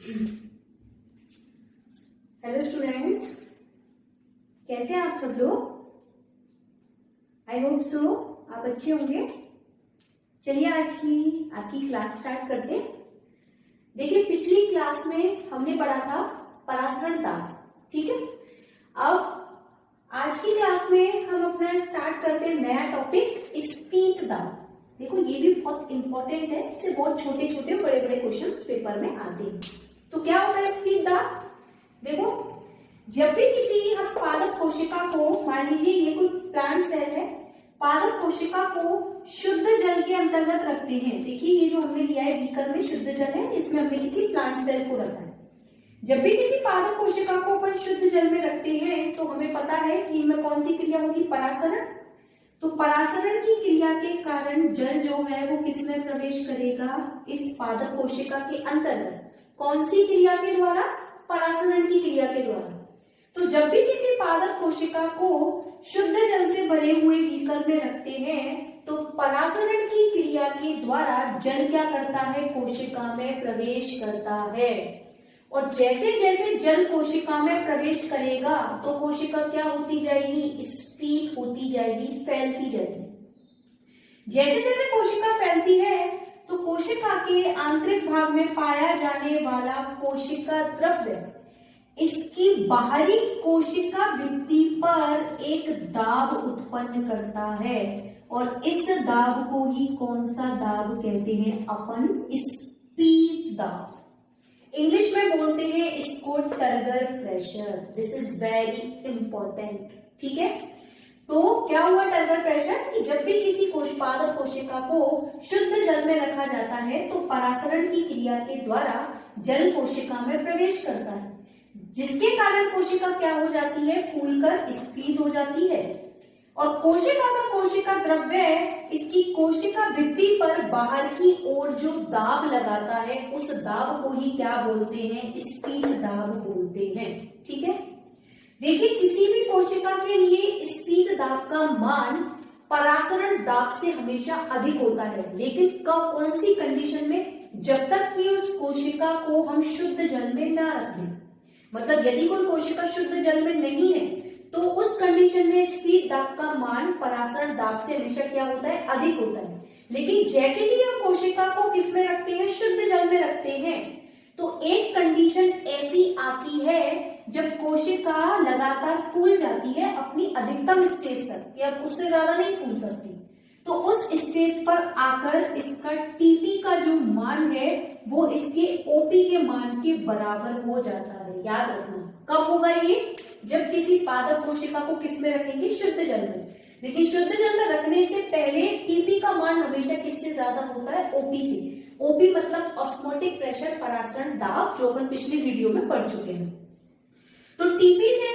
Hello students, कैसे हैं आप सब लोग? आई होप सो आप अच्छे होंगे। चलिए आज की आपकी क्लास स्टार्ट करते हैं। देखिए, पिछली क्लास में हमने पढ़ा था परासरण दाब, ठीक है। अब आज की क्लास में हम अपना स्टार्ट करते हैं नया टॉपिक, स्पीड दाब। देखो, ये भी बहुत इंपॉर्टेंट है, इससे बहुत छोटे छोटे बड़े बड़े क्वेश्चंस पेपर में आते हैं। तो क्या होता है स्पीड दाब? देखो, जब भी किसी हम पादप कोशिका को, मान लीजिए ये कोई प्लांट सेल है, पादप कोशिका को शुद्ध जल के अंतर्गत रखते हैं। देखिए, ये जो हमने लिया है बीकर में शुद्ध जल है, इसमें हमने किसी प्लांट सेल को रखा है। जब भी किसी पादप कोशिका को अपन शुद्ध जल में रखते हैं तो हमें पता है कि इनमें कौन सी क्रिया होगी? परासरण। तो परासरण की क्रिया के कारण जल जो है वो किसमें प्रवेश करेगा? इस पादप कोशिका के अंतर्गत। कौन सी क्रिया के द्वारा? परासरण की क्रिया के द्वारा। तो जब भी किसी पादप कोशिका को शुद्ध जल से भरे हुए बीकर में रखते हैं तो परासरण की क्रिया के द्वारा जल क्या करता है? कोशिका में प्रवेश करता है। और जैसे जैसे जल कोशिका में प्रवेश करेगा तो कोशिका क्या होती जाएगी? स्फीत होती जाएगी, फैलती जाएगी। जैसे जैसे कोशिका फैलती है तो कोशिका के आंतरिक भाग में पाया जाने वाला कोशिका द्रव्य इसकी बाहरी कोशिका भित्ति पर एक दाब उत्पन्न करता है, और इस दाब को ही कौन सा दाब कहते हैं? अपन स्पीड दाब। इंग्लिश में बोलते हैं इसको turgor pressure. This is very important, ठीक है। तो क्या हुआ टर्गर प्रेशर? कि जब भी किसी पादप कोशिका को शुद्ध जल में रखा जाता है तो परासरण की क्रिया के द्वारा जल कोशिका में प्रवेश करता है, जिसके कारण कोशिका क्या हो जाती है? फूलकर स्फीत हो जाती है। और कोशिका का कोशिका द्रव्य इसकी कोशिका भित्ति पर बाहर की ओर जो दाब लगाता है उस दाब को ही क्या बोलते हैं? स्पीड दाब बोलते हैं, ठीक है। देखिए, किसी भी कोशिका के लिए स्पीड दाब का मान परासरण दाब से हमेशा अधिक होता है, लेकिन कब, कौन सी कंडीशन में? जब तक कि उस कोशिका को हम शुद्ध जल में ना रखें। मतलब यदि कोई कोशिका शुद्ध जल में नहीं है तो उस कंडीशन में स्पीड दाब का मान परासरण दाब से हमेशा क्या होता है? अधिक होता है। लेकिन जैसे ही हम कोशिका को किस में रखते हैं? शुद्ध जल में रखते हैं, तो एक कंडीशन ऐसी आती है जब कोशिका लगातार फूल जाती है अपनी अधिकतम स्टेज तक, या उससे ज्यादा नहीं फूल सकती, तो उस स्टेज पर आकर इसका टीपी का जो मान है वो इसके ओपी के मान के बराबर हो जाता है। याद रखना, कब होगा ये? जब किसी पादप कोशिका को किस में रखेंगे? शुद्ध जल में। लेकिन शुद्ध जल में रखने से पहले टीपी का मान हमेशा किससे ज्यादा होता है? ओपी से। ओपी मतलब ऑस्मोटिक प्रेशर, परासरण दाब, जो अपन पिछली वीडियो में पढ़ चुके हैं। तो टीपी से,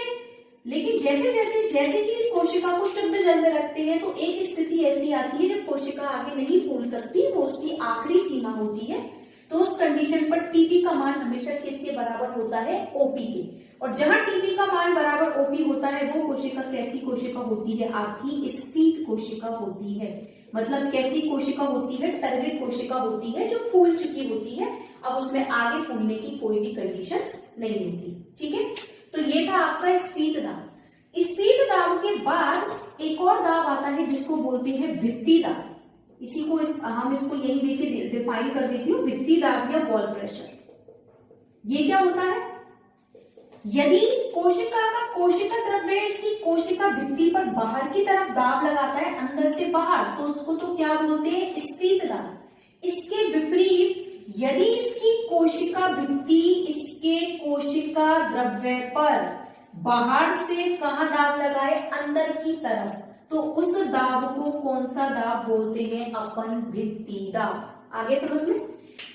लेकिन जैसे जैसे कि इस कोशिका को शुद्ध जल में रखते हैं तो एक स्थिति ऐसी आती है जब कोशिका आगे नहीं फूल सकती, वो उसकी आखिरी सीमा होती है। तो उस कंडीशन पर टीपी का मान हमेशा किसके बराबर होता है? ओपी के। और जहां टीपी का मान बराबर ओपी होता है वो कोशिका कैसी कोशिका होती है? आपकी स्फीत कोशिका होती है। मतलब कैसी कोशिका होती है? टारगेट कोशिका होती है, जो फूल चुकी होती है, अब उसमें आगे फूलने की कोई भी कंडीशंस नहीं होती, ठीक है। तो ये था आपका स्पीड दाब। स्पीड दाब के बाद एक और दाब आता है जिसको बोलते हैं भित्ति दाब। इसी को हम इसको यही देखिए डिफाइन कर देती हूँ, भित्ति दाब या वॉल प्रेशर। ये क्या होता है? यदि कोशिका का कोशिका द्रव्य इसकी कोशिका भित्ति पर बाहर की तरफ दाब लगाता है, अंदर से बाहर, तो उसको तो क्या बोलते हैं? स्पीड दाब। इसके विपरीत यदि इसकी कोशिका भित्ति इसके कोशिका द्रव्य पर बाहर से कहां दाब लगाए? अंदर की तरफ, तो उस दाब को कौन सा दाब बोलते हैं? अपन भित्ति दाब। आगे समझ में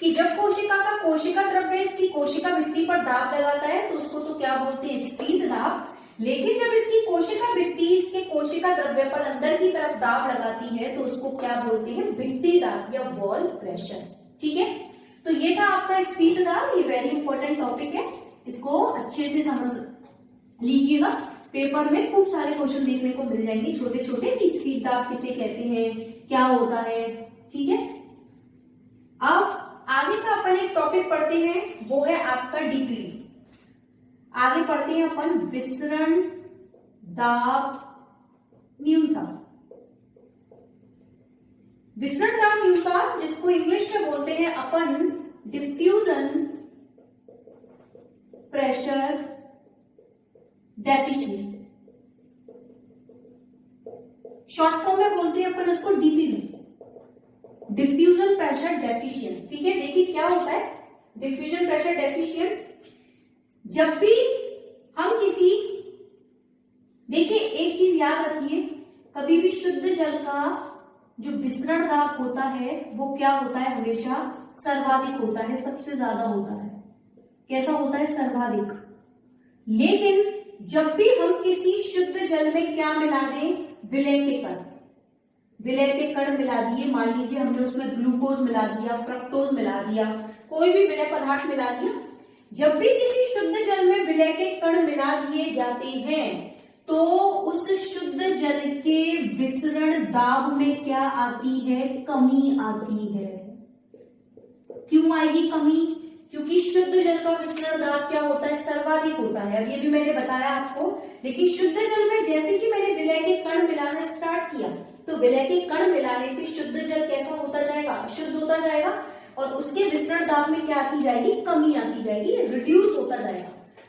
कि जब कोशिका का कोशिका द्रव्य इसकी कोशिका भित्ति पर दाब लगाता है तो उसको तो क्या बोलते हैं? स्पीड दाब। लेकिन जब इसकी कोशिका भित्ति इसके कोशिका द्रव्य पर अंदर की तरफ दाब लगाती है तो उसको क्या बोलते हैं? भित्ति दाब या वॉल प्रेशर, ठीक है। तो ये था आपका स्पीड दाब। ये वेरी इंपॉर्टेंट टॉपिक है, इसको अच्छे से समझ लीजिएगा। पेपर में खूब सारे क्वेश्चन देखने को मिल जाएंगे छोटे छोटे, कि स्पीड दाब किसे कहते हैं, क्या होता है, ठीक है। अब आगे का अपन अपन एक टॉपिक पढ़ते हैं, वो है आपका डीपीडी। आगे पढ़ते हैं अपन विसरण दाब न्यूनता। विसरण दाब न्यूनता, जिसको इंग्लिश में बोलते हैं अपन diffusion pressure deficient, short form में बोलते हैं अपन इसको डीपीडी, डिफ्यूजन प्रेशर डेफिशिएंट। ठीक है, देखिए क्या होता है डिफ्यूजन प्रेशर डेफिशिएंट। जब भी हम किसी, देखिए एक चीज याद रखिए, कभी भी शुद्ध जल का जो विसरण दाब होता है वो क्या होता है, हमेशा सर्वाधिक होता है, सबसे ज्यादा होता है। कैसा होता है, सर्वाधिक। लेकिन जब भी हम किसी शुद्ध जल में क्या मिला दें, विलय के कण, विलय के कण मिला दिए, मान लीजिए हमने उसमें ग्लूकोज मिला दिया, फ्रक्टोज मिला दिया, कोई भी विलय पदार्थ मिला दिया, जब भी किसी शुद्ध जल में विलय के कण मिला दिए जाते हैं तो उस शुद्ध जल के विसरण दाब में क्या आती है, कमी आती है। क्यों आएगी कमी, क्योंकि शुद्ध जल का विसरण दाब क्या होता है, सर्वाधिक होता है। अब ये भी मैंने बताया आपको। लेकिन शुद्ध जल में जैसे कि मैंने विलय के कण मिलाना स्टार्ट किया तो विलय के कण मिलाने से शुद्ध जल कैसा होता जाएगा, अशुद्ध होता जाएगा, और उसके विसरण दाब में क्या आती जाएगी, कमी आती जाएगी, रिड्यूस होता जाएगा।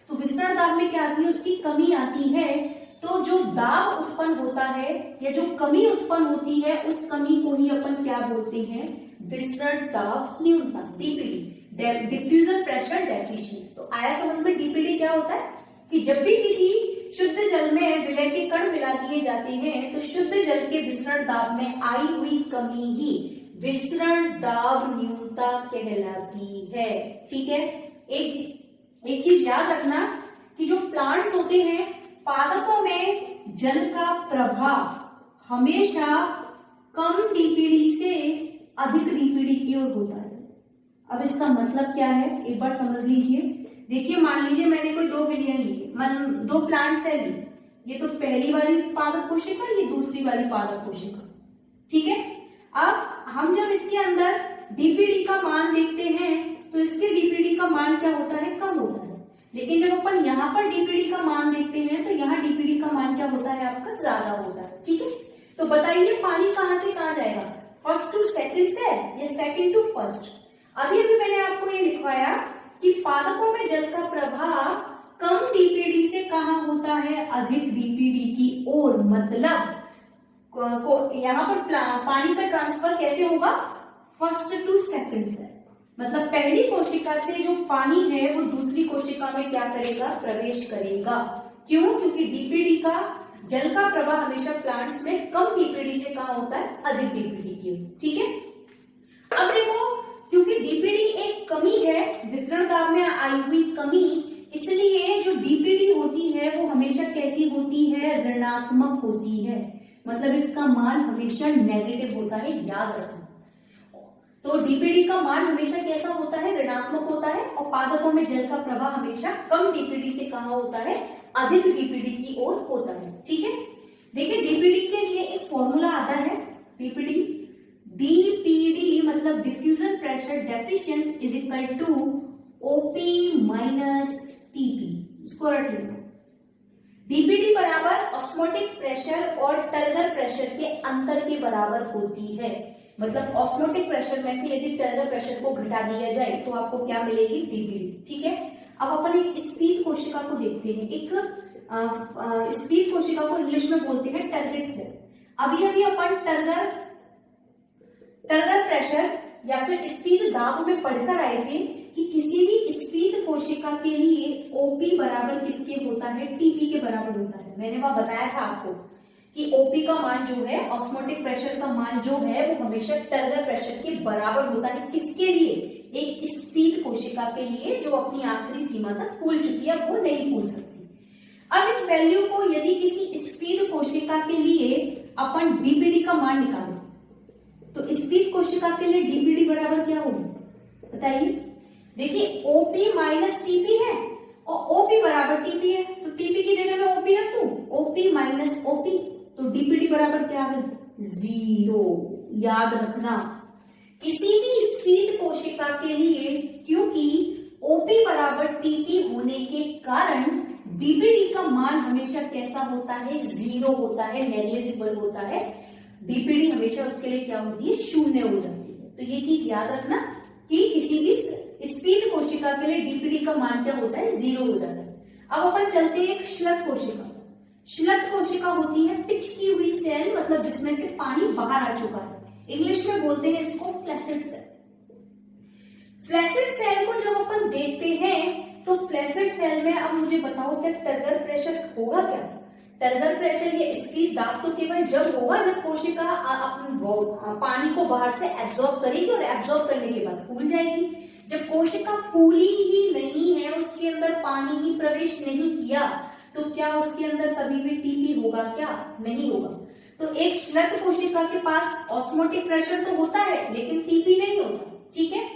तो विसरण दाब में क्या आती है, उसकी कमी आती है। तो जो दाब उत्पन्न होता है या जो कमी उत्पन्न होती है, उस कमी को ही अपन क्या बोलते हैं, विसरण दाब न्यूनता, डीपीडी, डिफ्यूजन प्रेशर डेफिशिएंट। तो आया समझ में, डीपीडी क्या होता है कि जब भी किसी शुद्ध जल में विलय के कण मिला दिए जाते हैं तो शुद्ध जल के विसरण दाब में आई हुई कमी ही विसरण दाब न्यूनता कहलाती है। ठीक है, एक चीज याद रखना कि जो प्लांट्स होते हैं, पादपों में जल का प्रवाह हमेशा कम डीपीडी से अधिक डीपीडी की ओर होता है। अब इसका मतलब क्या है, एक बार समझ लीजिए। देखिए मान लीजिए मैंने कोई दो विलियन ली, दो प्लांट सेल ली, ये तो पहली वाली पादप कोशिका, ये दूसरी वाली पादप कोशिका। ठीक है, अब हम जब इसके अंदर डीपीडी का मान देखते हैं तो इसके डीपीडी का मान क्या होता है, कम होता है। लेकिन जब अपन यहाँ पर डीपीडी का मान देखते हैं तो यहाँ डीपीडी का मान क्या होता है, आपका ज्यादा होता है। ठीक है, तो बताइए पानी कहां से कहां जाएगा, फर्स्ट टू सेकंड सेल या सेकंड टू फर्स्ट। अभी अभी मैंने आपको ये लिखवाया कि पादपों में जल का प्रवाह कम डीपीडी से कहां होता है, अधिक डीपीडी की ओर। मतलब यहाँ पर पानी का ट्रांसफर कैसे होगा, फर्स्ट टू सेकंड सेल। मतलब पहली कोशिका से जो पानी है वो दूसरी कोशिका में क्या करेगा, प्रवेश करेगा। क्यों, क्योंकि डीपीडी का, जल का प्रवाह हमेशा प्लांट्स में कम डीपीडी से कहां होता है, अधिक डीपीडी की ओर। ठीक है, अब देखो क्योंकि डीपीडी एक कमी है, विसरण दाब में आई हुई कमी, इसलिए जो डीपीडी होती है वो हमेशा कैसी होती है, ऋणात्मक होती है। मतलब इसका मान हमेशा नेगेटिव होता है, याद रखना। तो डीपीडी का मान हमेशा कैसा होता है, ऋणात्मक होता है, और पादपों में जल का प्रवाह हमेशा कम डीपीडी से कहां होता है, अधिक डीपीडी की ओर होता है। ठीक है, देखिए डीपीडी के लिए एक फॉर्मूला आता है, डीपीडी मतलब diffusion pressure deficiency is equal to OP minus TP. इसको रट लेना, डीपीडी बराबर ऑस्मोटिक प्रेशर और टर्गर प्रेशर के अंतर के बराबर होती है। मतलब ऑस्मोटिक प्रेशर में से यदि टर्गर प्रेशर को घटा दिया जाए तो आपको क्या मिलेगी, डीपीडी। ठीक है, अब अपन एक स्पीड कोशिका को देखते हैं। एक स्पीड कोशिका को इंग्लिश में बोलते हैं टारगेट सेल। अभी अभी अपन टर्गर प्रेशर या फिर स्पीड दाब में पढ़कर आए थे कि किसी भी स्पीड कोशिका के लिए ओपी बराबर किसके होता है, टीपी के बराबर होता है। मैंने वह बताया था आपको कि ओपी का मान जो है, ऑस्मोटिक प्रेशर का मान जो है, वो हमेशा टर्गर प्रेशर के बराबर होता है। किसके लिए, एक स्पीड कोशिका के लिए जो अपनी आखिरी सीमा तक फूल चुकी है, वो नहीं फूल सकती। अब इस वैल्यू को यदि किसी स्पीड कोशिका के लिए अपन डीपीडी का मान निकालें तो स्पीड कोशिका के लिए डीपीडी बराबर क्या होगी, बताइए। देखिए ओपी माइनस टीपी है और ओपी बराबर टीपी है, तो टीपी की जगह में ओपी रख दूं, ओपी माइनस ओपी, तो डीपीडी बराबर क्या आ गई, 0। याद रखना, किसी भी स्फीत कोशिका के लिए, क्योंकि ओपी बराबर टीपी होने के कारण डीपीडी का मान हमेशा कैसा होता है, 0 होता है, नेग्लिजिबल होता है। डीपीडी हमेशा उसके लिए क्या होती है, 0 हो जाती है। तो ये चीज याद रखना कि किसी भी स्फीत कोशिका के लिए डीपीडी का मान क्या होता है, 0 हो जाता है। अब अपन चलते हैं एक श्लथ कोशिका। श्लथ कोशिका होती है पिचकी हुई सेल, मतलब जिसमें से पानी बाहर आ चुका है। इंग्लिश में बोलते हैं इसको फ्लैसिड सेल। फ्लैसिड सेल को जब अपन देखते हैं तो फ्लैसिड सेल में, अब मुझे बताओ क्या टर्गर प्रेशर होगा क्या? टर्गर प्रेशर या स्फीत दाब तो केवल जब होगा जब कोशिका पानी को बाहर से एब्जॉर्ब करेगी और एब्जॉर्ब करने के बाद फूल जाएगी। जब कोशिका फूली ही नहीं है, उसके अंदर पानी ही प्रवेश नहीं किया, तो क्या उसके अंदर कभी भी टीपी होगा क्या? नहीं होगा। तो एक श्लथ कोशिका के पास ऑस्मोटिक प्रेशर तो होता है लेकिन टीपी नहीं होता, ठीक है।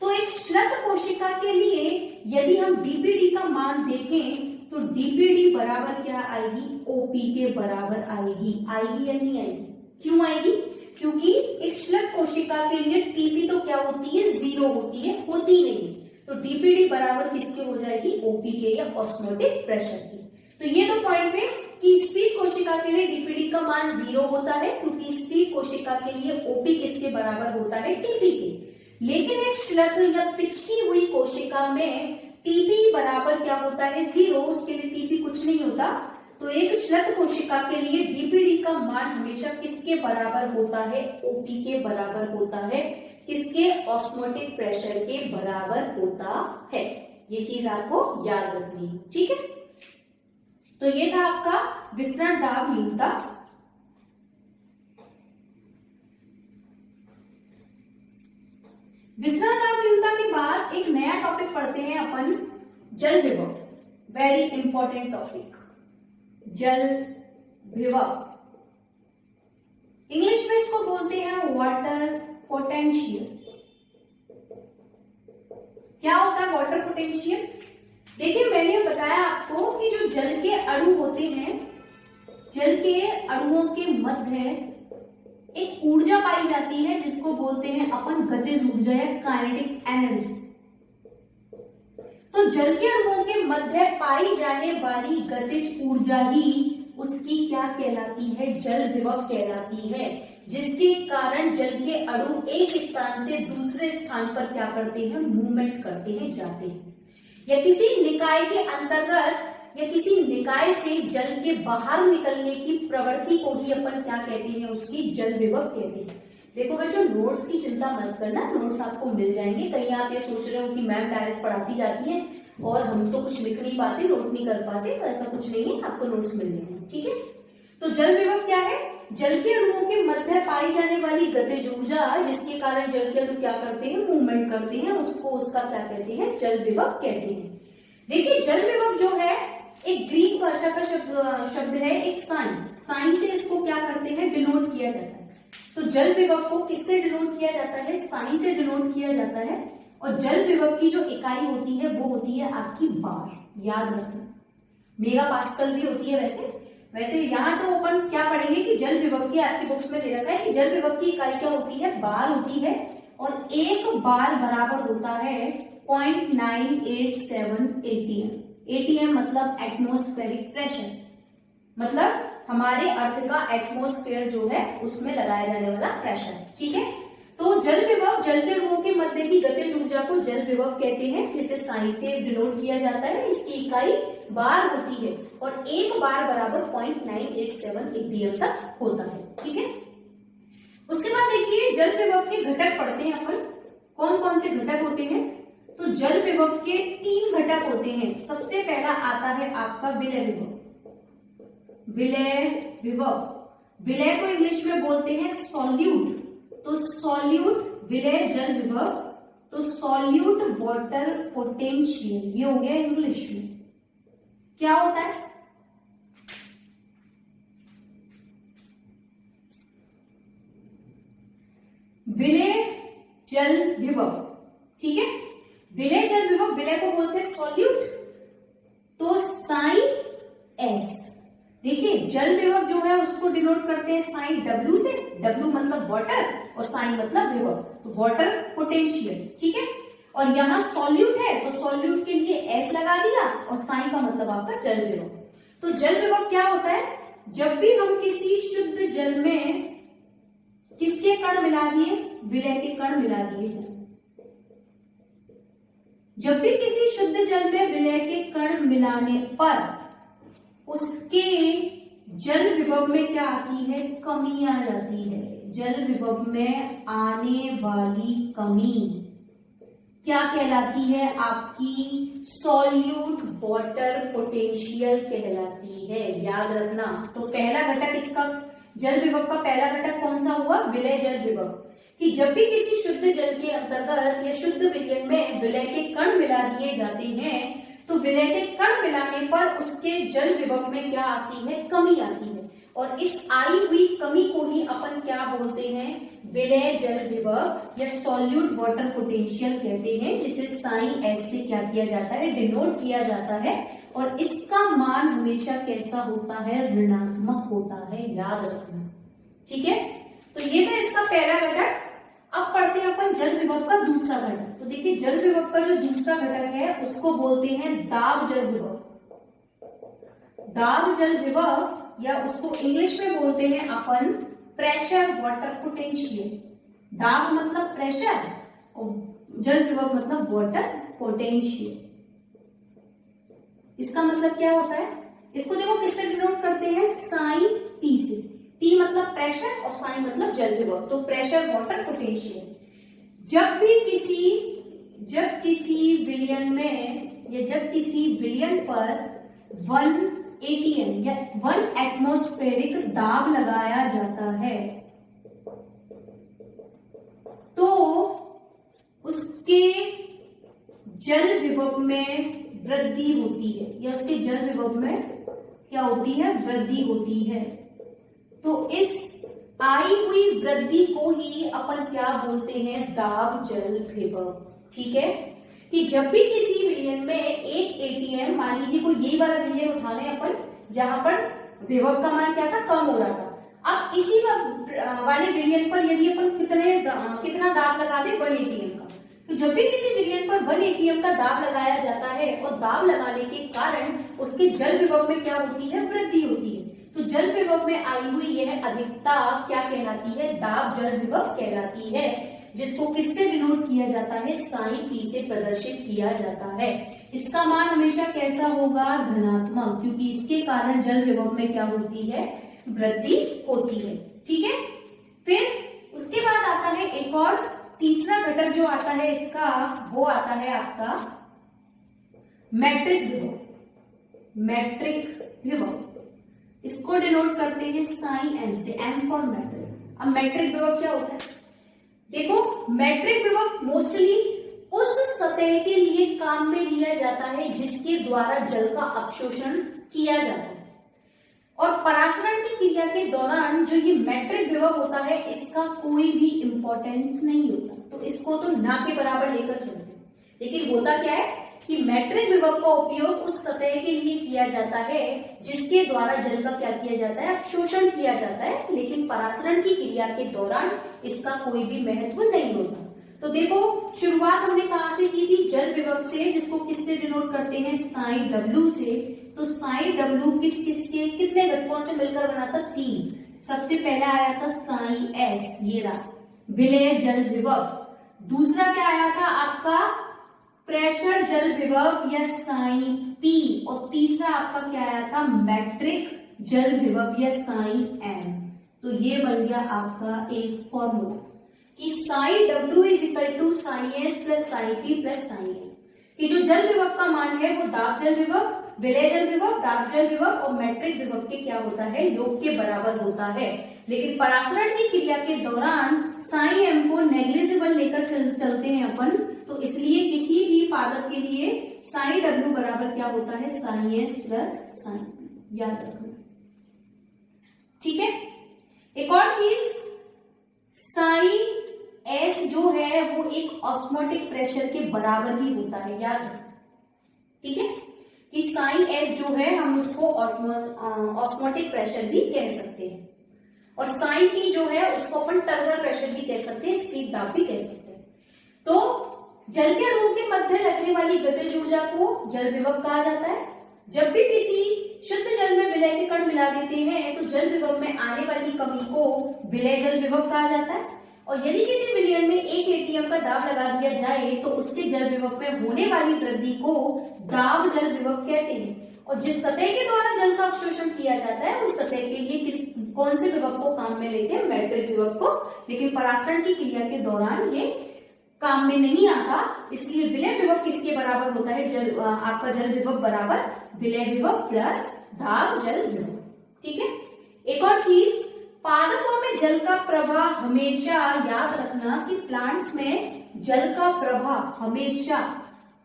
तो एक श्लथ कोशिका के लिए यदि हम डीपीडी का मान देखें तो डीपीडी बराबर क्या आएगी, ओपी के बराबर आएगी। आएगी या नहीं आएगी? क्यों आएगी? क्योंकि एक श्लथ कोशिका के लिए टीपी तो क्या होती है, 0 होती है, होती नहीं। तो डीपीडी बराबर किसके हो जाएगी, ओपी के या ऑस्मोटिक प्रेशर की। तो ये दो पॉइंट है कि स्फीत कोशिका के लिए डीपीडी का मान 0 होता है, क्योंकि स्फीत कोशिका के लिए ओपी किसके बराबर होता है, टीपी के। लेकिन एक श्लथ या पिचकी हुई कोशिका में टीपी बराबर क्या होता है, 0, उसके लिए टीपी कुछ नहीं होता। तो एक श्लथ कोशिका के लिए डीपीडी का मान हमेशा किसके बराबर होता है, ओपी के बराबर होता है। किसके? ऑस्मोटिक प्रेशर के बराबर होता है। ये चीज आपको याद रखनी है, ठीक है। तो ये था आपका विसरण दाब न्यूनता। विसरण दाब न्यूनता के बाद एक नया टॉपिक पढ़ते हैं अपन, जल विभव। वेरी इंपॉर्टेंट टॉपिक, जल विभव। इंग्लिश में इसको बोलते हैं वाटर पोटेंशियल। क्या होता है वाटर पोटेंशियल? देखिए, मैंने बताया आपको कि जो जल के अणु होते हैं, जल के अणुओं के मध्य एक ऊर्जा पाई जाती है जिसको बोलते हैं अपन गतिज ऊर्जा या काइनेटिक एनर्जी। तो जल के अणुओं के मध्य पाई जाने वाली गतिज ऊर्जा ही उसकी क्या कहलाती है, जल विभव कहलाती है। जिसके कारण जल के अणु एक स्थान से दूसरे स्थान पर क्या करते हैं, मूवमेंट करते हैं, जाते हैं। या किसी निकाय के अंतर्गत या किसी निकाय से जल के बाहर निकलने की प्रवृत्ति को ही अपन क्या कहते हैं, उसकी जल विभव कहते हैं। देखो बच्चों, नोट्स की चिंता मत करना, नोट्स आपको मिल जाएंगे। कहीं आप ये सोच रहे हो कि मैम डायरेक्ट पढ़ाती जाती है और हम तो कुछ लिख नहीं पाते, नोट नहीं कर पाते, तो ऐसा कुछ नहीं है, आपको नोट्स मिल जाएंगे, ठीक है। तो जल विभव क्या है? जल के अणुओं के मध्य पाई जाने वाली गतिज ऊर्जा, जिसके कारण जल के अणु क्या करते हैं, मूवमेंट करते हैं, उसको उसका क्या कहते हैं, जल विभव कहते हैं। देखिए, जल विभव जो है एक ग्रीक भाषा का शब्द है, एक साइन से इसको क्या करते हैं, डिनोट किया जाता है। तो जल विभव को किससे डिनोट किया जाता है, साइन से डिनोट किया जाता है। और जल विभव की जो इकाई होती है वो होती है आपकी बार। याद रखना, मेगा पास्कल भी होती है। वैसे यहाँ तो अपन क्या पढ़ेंगे कि जल विभव की, आपकी बुक्स में दे रखा है कि जल विभव की इकाई क्या होती है, बार होती है। और एक बार बराबर होता है 0.987 ATM। ATM मतलब एटमॉस्फेरिक प्रेशर, मतलब हमारे अर्थ का एटमॉस्फेयर जो है उसमें लगाया जाने वाला प्रेशर, ठीक है। तो जल विभव, जल के अणुओं के मध्य की गतिज ऊर्जा को जल विभव कहते हैं, जिसे साइन से डिनोट किया जाता है। इसकी इकाई बार होती है और एक बार बराबर 0.987 ATM तक होता है, ठीक है। उसके बाद देखिए, जल विभव के घटक पढ़ते हैं अपन। कौन कौन से घटक होते हैं? तो जल विभव के 3 घटक होते हैं। सबसे पहला आता है आपका विलय विभव। विलय विभव, विलय को इंग्लिश में बोलते हैं सॉल्यूट। तो सॉल्यूट विलय जल विभव, तो सॉल्यूट वाटर पोटेंशियल, ये हो गया इंग्लिश में। क्या होता है? विलय जल विभव, ठीक है। विलय जल विभव, विलय को बोलते हैं सॉल्यूट। तो साइन एस, देखिए जल विभव जो है उसको डिनोट करते हैं साइन डब्ल्यू से। डब्ल्यू मतलब वाटर और साइन मतलब विभव, तो वाटर पोटेंशियल, ठीक है। और यहाँ सॉल्यूट है तो सॉल्यूट के लिए एस लगा दिया और साइन का मतलब आपका जल विभव। तो जल विभव क्या होता है, जब भी हम किसी शुद्ध जल में किसके कण मिला दिए, विलय के कण मिला दिए जाए। जब भी किसी शुद्ध जल में विलय के कण मिलाने पर उसके जल विभव में क्या आती है, कमी आ जाती है। जल विभव में आने वाली कमी क्या कहलाती है, आपकी सॉल्यूट वाटर पोटेंशियल कहलाती है। याद रखना। तो पहला घटक इसका जल विभव का पहला घटक कौन सा हुआ, विलय जल विभव। कि जब भी किसी शुद्ध जल के अंतर्गत या शुद्ध विलयन में विलय के कण मिला दिए जाते हैं तो विलय के कण मिलाने पर उसके जल विभव में क्या आती है, कमी आती है। और इस आई हुई कमी को ही अपन क्या बोलते हैं, विलय जल विभव या सॉल्यूट वाटर पोटेंशियल कहते हैं, जिसे साइन एस से क्या किया जाता है, डिनोट किया जाता है। और इसका मान हमेशा कैसा होता है, ऋणात्मक होता है, याद रखना, ठीक है। तो ये था इसका पहला घटक। अब पढ़ते हैं अपन जल विभव का दूसरा घटक। तो देखिए जल विभव का जो दूसरा घटक है उसको बोलते हैं दाब जल विभव। दाब जल विभव या उसको इंग्लिश में बोलते हैं अपन प्रेशर वाटर पोटेंशियल। दाब मतलब प्रेशर और जल विभव मतलब वाटर पोटेंशियल। इसका मतलब क्या होता है, इसको देखो किससे डिनोट करते हैं, साइन पी से। पी मतलब प्रेशर और साइन मतलब जल विभव, तो प्रेशर वाटर पोटेंशियल। जब किसी विलयन में या जब किसी विलयन पर 1 ATM या 1 एटमॉस्फेरिक दाब लगाया जाता है तो उसके जल विभव में वृद्धि होती है, या उसके जल विभव में क्या होती है, वृद्धि होती है। तो इस आई हुई वृद्धि को ही अपन क्या बोलते हैं, दाब जल विभव, ठीक है। कि जब भी किसी विलयन में एक एटीएम, मान लीजिए कोई यही वाला विलयन उठा लें अपन जहां पर विभव का मान क्या था, कम हो रहा था। अब इसी वाले विलयन पर यदि अपन कितना दाब लगा दे, 1 ATM का, तो जब भी किसी विलयन पर 1 ATM का दाब लगाया जाता है और दाब लगाने के कारण उसके जल विभव में क्या होती है, वृद्धि होती है। तो जल विभव में आई हुई यह अधिकता क्या कहलाती है, दाब जल विभव कहलाती है, जिसको किससे डिनोट किया जाता है, साइन पी से प्रदर्शित किया जाता है। इसका मान हमेशा कैसा होगा, धनात्मक, क्योंकि इसके कारण जल विभव में क्या होती है, वृद्धि होती है, ठीक है। फिर उसके बाद आता है एक और तीसरा घटक जो आता है इसका, वो आता है आपका मैट्रिक विभव। मैट्रिक विभव इसको डिनोट करते हैं साइन एम से, एम फॉर मैट्रिक। अब मैट्रिक विभव क्या होता है, देखो मैट्रिक विभव मोस्टली उस सतह के लिए काम में लिया जाता है जिसके द्वारा जल का अवशोषण किया जाता है। और परासरण की क्रिया के दौरान जो ये मैट्रिक विभव होता है इसका कोई भी इंपॉर्टेंस नहीं होता, तो इसको तो ना के बराबर लेकर चलते हैं। लेकिन होता क्या है कि मैट्रिक विभव का उपयोग उस सतह के लिए किया जाता है जिसके द्वारा जल का क्या किया जाता है, अवशोषण किया जाता है, लेकिन परासरण की क्रिया के दौरान इसका कोई भी महत्व नहीं होता। तो देखो शुरुआत हमने कहां से की थी, जल विभव से, जिसको किससे डिनोट करते हैं, साइन डब्ल्यू से। तो साइन डब्ल्यू किसके कितने घटकों से मिलकर बना था, 3। सबसे पहला आया था साइन एस, ये रहा विलय जल विभव। दूसरा क्या आया था आपका, प्रेशर जल विभव या साइन पी। और तीसरा आपका क्या आया था, मैट्रिक जल विभव या साइन एम। तो ये बन गया आपका एक फॉर्मूला कि psi W is equal to psi S plus psi P plus psi M. कि जो जल विभव का मान है वो दाब जल विभव, विलय जल विभव, दाब जल विभव और मैट्रिक विभव के क्या होता है, योग के बराबर होता है। लेकिन परासरण की क्रिया के दौरान साइन एम को नेग्लिजिबल लेकर चलते हैं अपन, तो इसलिए किसी भी पादप के लिए साइन डब्ल्यू बराबर क्या होता है, साइन एस प्लस साइन, याद रखना, ठीक है। एक और चीज, साइन एस जो है वो एक ऑस्मोटिक प्रेशर के बराबर ही होता है, याद रखना, ठीक है। कि साइन एस जो है हम उसको ऑस्मोटिक प्रेशर भी कह सकते हैं, और साइन पी जो है उसको अपन टर्नर प्रेशर भी कह सकते हैं, स्टीप दाब भी कह सकते हैं। तो जल के अणुओं के मध्य लगने वाली गतिज ऊर्जा को जल विभव कहा जाता है। जब भी किसी शुद्ध जल में विलय के कण मिला देते हैं तो जल विभव में आने वाली कमी को विलय जल विभव कहा जाता है। और यदि किसी विलयन में 1 एटीएम का दाब लगा दिया जाए तो उसके जल विभव में होने वाली वृद्धि को दाब जल विभव कहते हैं। और जिस सतह के द्वारा जल का अवशोषण किया जाता है उस सतह के लिए कौन से विभव को काम में लेते हैं? मैट्रिक विभव को। लेकिन परासरण की क्रिया के दौरान ये काम में नहीं आता, इसलिए विलय विभव किसके बराबर होता है? आपका जल विभव बराबर विलय विभव प्लस दाब जल विभव। ठीक है। एक और चीज, पादपों में जल का प्रवाह हमेशा याद रखना कि प्लांट्स में जल का प्रवाह हमेशा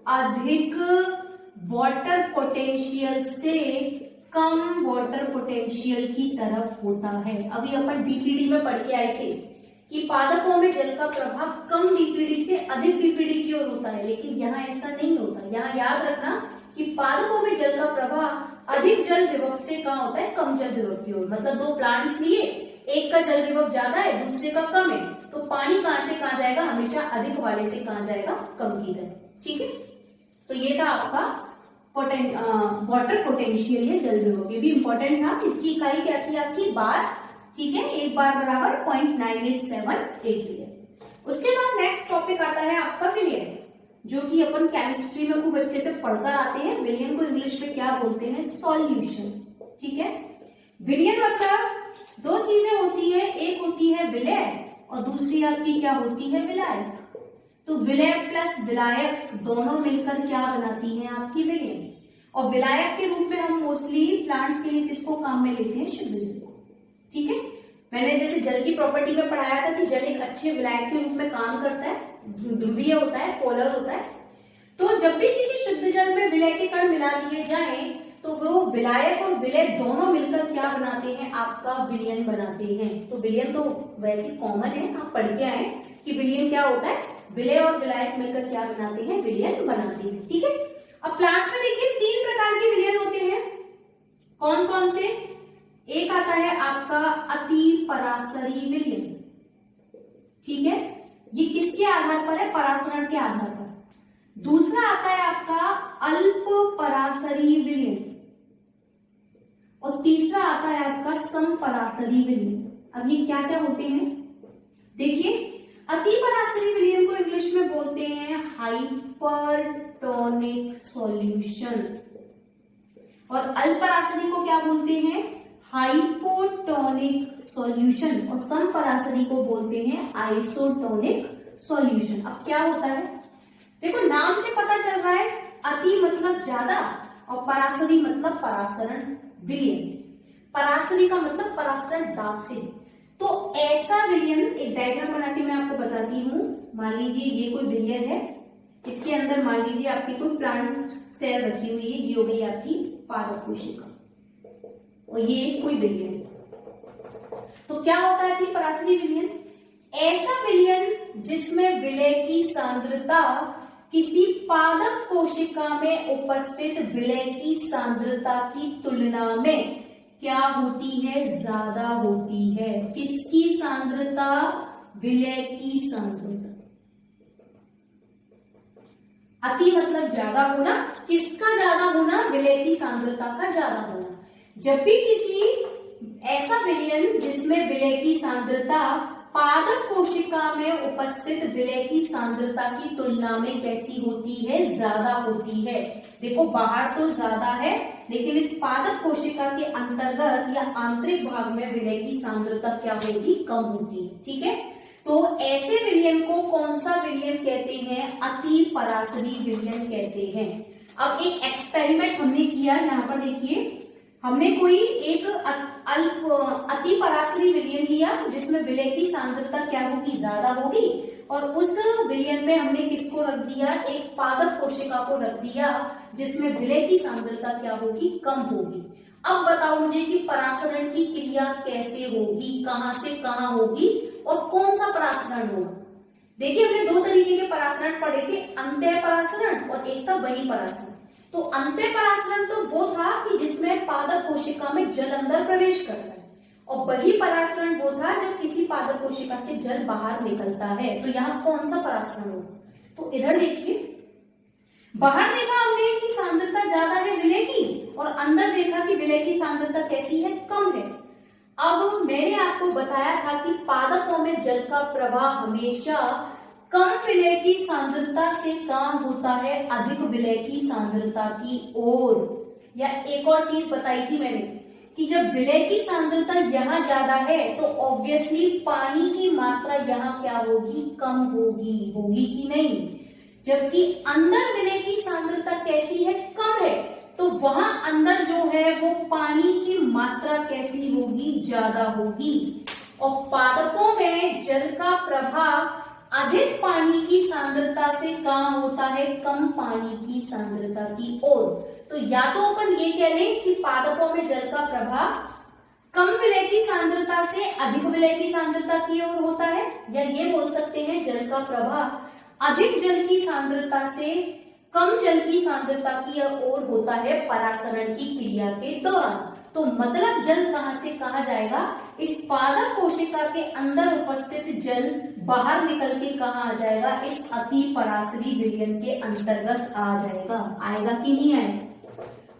अधिक वाटर पोटेंशियल से कम वाटर पोटेंशियल की तरफ होता है। अभी अपन डीपीडी में पढ़ के आए थे कि पादपों में जल का प्रवाह कम डीपीडी से अधिक डीपीडी की ओर होता है, लेकिन यहाँ ऐसा नहीं होता। यहाँ याद रखना कि पादपों में जल का प्रवाह अधिक जल विभव से कहाँ होता है? कम जल विभव की ओर। मतलब दो प्लांट्स लिए, एक का जल विभव ज्यादा है दूसरे का कम है, तो पानी कहां से कहां जाएगा? हमेशा अधिक वाले से कहां जाएगा? कम की तरफ। ठीक है। तो ये था आपका वाटर पोटेंशियल या जल विभव। ये भी इंपॉर्टेंट था। इसकी इकाई क्या थी आपकी? बार। ठीक है। एक बार बराबर 0.9878। उसके बाद नेक्स्ट टॉपिक आता है आपका विलयन, जो कि अपन केमिस्ट्री में खूब अच्छे से पढ़कर आते हैं। विलयन को इंग्लिश में क्या बोलते हैं? सॉल्यूशन। ठीक है। विलयन मतलब दो चीजें होती है, एक होती है विलय और दूसरी आपकी क्या होती है? विलायक। तो विलय प्लस विलायक दोनों मिलकर क्या बनाती है? आपकी विलयन। और विलायक के रूप में हम मोस्टली प्लांट्स के लिए किसको काम में लेते हैं? शुद्ध जल को। ठीक है। मैंने जैसे जल की प्रॉपर्टी में पढ़ाया था कि जल एक अच्छे विलायक के रूप में काम करता है, ध्रुवीय होता है, पोलर होता है। तो जब भी किसी शुद्ध जल में विलय के कण मिला दिए जाएं तो वो विलायक और विलय दोनों मिलकर क्या बनाते हैं? आपका विलयन बनाते हैं। तो विलयन तो वैसे कॉमन है, आप पढ़ के आए कि विलयन क्या होता है? विलय और विलायक मिलकर क्या बनाते हैं? विलयन बनाते हैं। ठीक है। अब प्लांट्स में देखिए 3 प्रकार के विलयन होते हैं। कौन कौन से? एक आता है आपका अति परासरी विलयन। ठीक है। ये किसके आधार पर है? परासरण के आधार पर। दूसरा आता है आपका अल्प परासरी विलयन और तीसरा आता है आपका समपरासरी विलयन। अब ये क्या क्या होते हैं देखिए। अति परासरी विलयन को इंग्लिश में बोलते हैं हाइपरटोनिक सॉल्यूशन, और अल्परासरी को क्या बोलते हैं? हाइपोटोनिक सॉल्यूशन, और समपरासरी को बोलते हैं आइसोटोनिक सॉल्यूशन। अब क्या होता है देखो, नाम से पता चल रहा है अति मतलब ज्यादा और परासरी मतलब परासरण विलयन। परासरी का मतलब परासरण दाब से। तो ऐसा विलयन, एक डायग्राम बना के मैं आपको बताती हूँ। मान लीजिए ये कोई विलयन है, इसके अंदर मान लीजिए आपकी कोई प्लांट सेल रखी हुई है, ये हो गई आपकी पादप कोशिका, और ये कोई विलयन। तो क्या होता है कि परासरी विलयन? ऐसा विलयन जिसमें विलय की सांद्रता किसी पादप कोशिका में उपस्थित विलय की सांद्रता की तुलना में क्या होती है? ज्यादा होती है। किसकी सांद्रता? विलय की सांद्रता। अति मतलब ज्यादा होना, किसका ज्यादा होना? विलय की सांद्रता का ज्यादा होना। जब भी किसी ऐसा विलयन जिसमें विलय की सांद्रता पादप कोशिका में उपस्थित विलय की सांद्रता की तुलना में कैसी होती है? ज्यादा होती है। देखो बाहर तो ज्यादा है, लेकिन इस पादप कोशिका के अंतर्गत या आंतरिक भाग में विलय की सांद्रता क्या होगी? कम होती है। ठीक है। तो ऐसे विलयन को कौन सा विलयन कहते हैं? अति परासरी विलयन कहते हैं। अब एक एक्सपेरिमेंट हमने किया, यहाँ पर देखिए, हमने कोई एक अति परासरी विलयन लिया जिसमें विलय की सांद्रता क्या होगी? ज्यादा होगी, और उस विलयन में हमने किसको रख दिया? एक पादप कोशिका को रख दिया जिसमें विलय की सांद्रता क्या होगी? कम होगी। अब बताओ मुझे कि परासरण की क्रिया कैसे होगी, कहां से कहां होगी और कौन सा परासरण होगा? देखिए हमने 2 तरीके के परासरण पढ़े थे, अंतः परासरण और एक था बहिः परासरण। तो अंतःपरासरण तो वो था कि जिसमें पादप कोशिका में जल अंदर प्रवेश करता है, और बहिःपरासरण वो था जब किसी पादप कोशिका से जल बाहर निकलता है। तो यहाँ कौन सा परासरण होगा? तो इधर देखिए, बाहर देखा हमने कि सांद्रता ज्यादा है विलय की, और अंदर देखा कि विलय की सांद्रता कैसी है? कम है। अब मैंने आपको बताया था कि पादपों में जल का प्रवाह हमेशा कम विलय की सांद्रता से काम होता है अधिक विलय की सांद्रता की ओर। या एक और चीज बताई थी मैंने कि जब विलय की सांद्रता यहाँ ज्यादा है तो ऑब्वियसली पानी की मात्रा यहाँ क्या होगी? कम होगी। होगी कि नहीं? जबकि अंदर विलय की सांद्रता कैसी है? कम है। तो वहां अंदर जो है वो पानी की मात्रा कैसी होगी? ज्यादा होगी। और पादपों में जल का प्रवाह अधिक पानी की सांद्रता से कहाँ होता है? कम पानी की सांद्रता की ओर। तो या तो अपन ये कह लें कि पादपों में जल का प्रवाह कम विलय की सांद्रता से अधिक विलय की सांद्रता की ओर होता है, या ये बोल सकते हैं जल का प्रवाह अधिक जल की सांद्रता से कम जल की सांद्रता की ओर होता है परासरण की क्रिया के दौरान। तो मतलब जल कहां से कहा जाएगा? इस पादप कोशिका के अंदर उपस्थित जल बाहर निकल के कहां आ जाएगा? इस अति परासरी विलयन के अंतर्गत आ जाएगा। आएगा कि नहीं आएगा?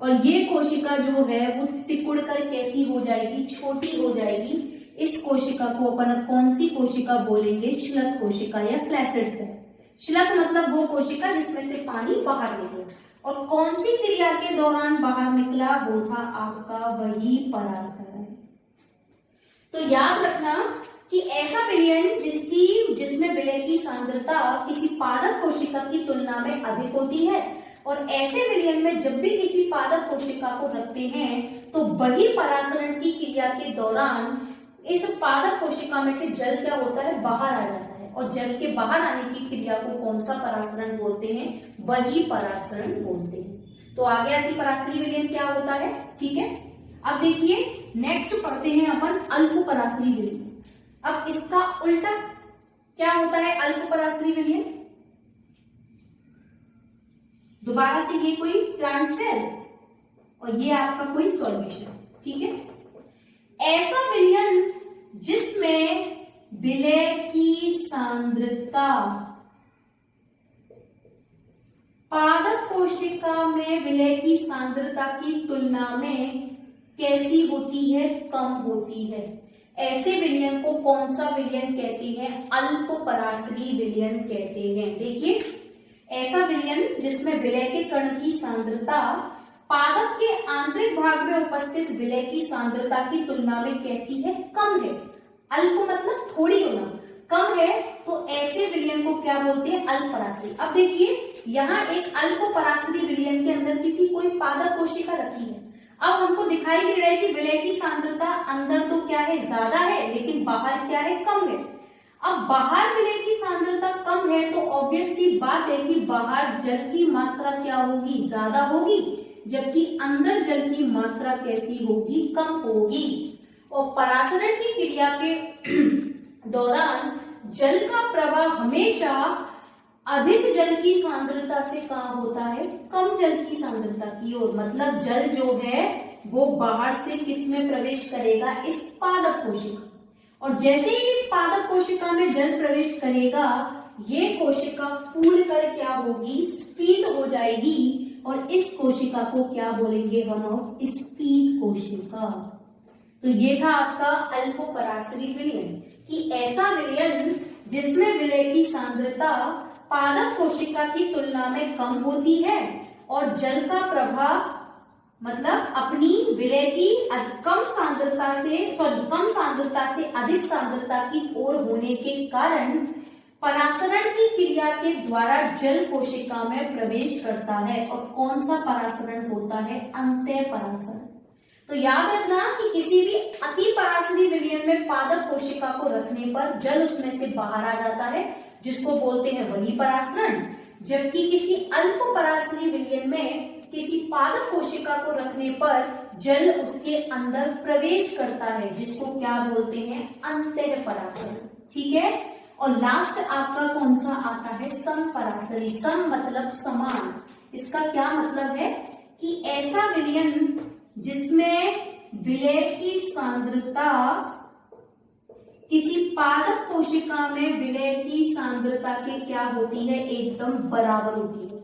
और ये कोशिका जो है वो सिकुड़ कर कैसी हो जाएगी? छोटी हो जाएगी। इस कोशिका को अपन कौन सी कोशिका बोलेंगे? श्लथ कोशिका या फ्लैसिड सेल। श्लथ मतलब वो कोशिका जिसमें से पानी बाहर निकला। और कौन सी क्रिया के दौरान बाहर निकला? वो था आपका वही परासरण। तो याद रखना कि ऐसा विलयन जिसमें विलय की सांद्रता किसी पादप कोशिका की तुलना में अधिक होती है, और ऐसे विलयन में जब भी किसी पादप कोशिका को रखते हैं तो वही परासरण की क्रिया के दौरान इस पादप कोशिका में से जल क्या होता है? बाहर आ जाता है। और जल के बाहर आने की क्रिया को कौन सा परासरण बोलते हैं? वही परासरण बोलते हैं। तो आगे आती परासरी विलयन क्या होता है? ठीक है, अब देखिए नेक्स्ट पढ़ते हैं अपन अल्प परासरी विलयन। अब इसका उल्टा क्या होता है? अल्प परासरी विलयन। दोबारा से ये कोई प्लांट सेल और ये आपका कोई सॉल्यूशन। ठीक है, ऐसा विलयन जिसमें विलय की सांद्रता पादप कोशिका में विलय की सांद्रता की तुलना में कैसी होती है? कम होती है। ऐसे विलयन को कौन सा विलयन कहते हैं? अल्प परासरी विलयन कहते हैं। देखिए, ऐसा विलयन जिसमें विलय के कण की सांद्रता पादप के आंतरिक भाग में उपस्थित विलय की सांद्रता की तुलना में कैसी है? कम है। अल्प मतलब थोड़ी होना, कम है। तो ऐसे विलयन को क्या बोलते हैं? अल्प परासरी। अब देखिए, यहाँ एक अल्प परासरी विलयन के अंदर किसी कोई पादप कोशिका रखी है। अब हमको दिखाई दे रहा है कि विलय की सांद्रता अंदर तो क्या है? ज्यादा है, लेकिन बाहर क्या है? कम है। अब बाहर विलय की सांद्रता कम है तो ऑब्वियसली बात है कि बाहर जल की मात्रा क्या होगी? ज्यादा होगी, जबकि अंदर जल की मात्रा कैसी होगी? कम होगी। और परासरण की क्रिया के दौरान जल का प्रवाह हमेशा अधिक जल की सांद्रता से कहाँ होता है? कम जल की सांद्रता की ओर। मतलब जल जो है वो बाहर से किस में प्रवेश करेगा? इस पादप कोशिका। और जैसे ही इस पादप कोशिका में जल प्रवेश करेगा, ये कोशिका फूल कर क्या होगी? स्फीत हो जाएगी। और इस कोशिका को क्या बोलेंगे हम? स्फीत कोशिका। तो ये था आपका अल्प परासरी विलयन, कि ऐसा विलयन जिसमें विलय की सांद्रता पादप कोशिका की तुलना में कम होती है और जल का प्रवाह मतलब अपनी विलय की कम सांद्रता से अधिक सांद्रता की ओर होने के कारण परासरण की क्रिया के द्वारा जल कोशिका में प्रवेश करता है। और कौन सा परासरण होता है? अंतःपरासरण। तो याद रखना कि किसी भी अति परासरी विलयन में पादप कोशिका को रखने पर जल उसमें से बाहर आ जाता है, जिसको बोलते हैं वही परासरण। जबकि किसी अल्प परासरी विलयन में किसी पादप कोशिका को रखने पर जल उसके अंदर प्रवेश करता है, जिसको क्या बोलते हैं? अंतःपरासरण। ठीक है, और लास्ट आपका कौन सा आता है? समपरासरी। सम मतलब समान, इसका क्या मतलब है कि ऐसा विलयन जिसमें विलय की सांद्रता किसी पादप कोशिका में विलय की सांद्रता के क्या होती है, एकदम बराबर होती है।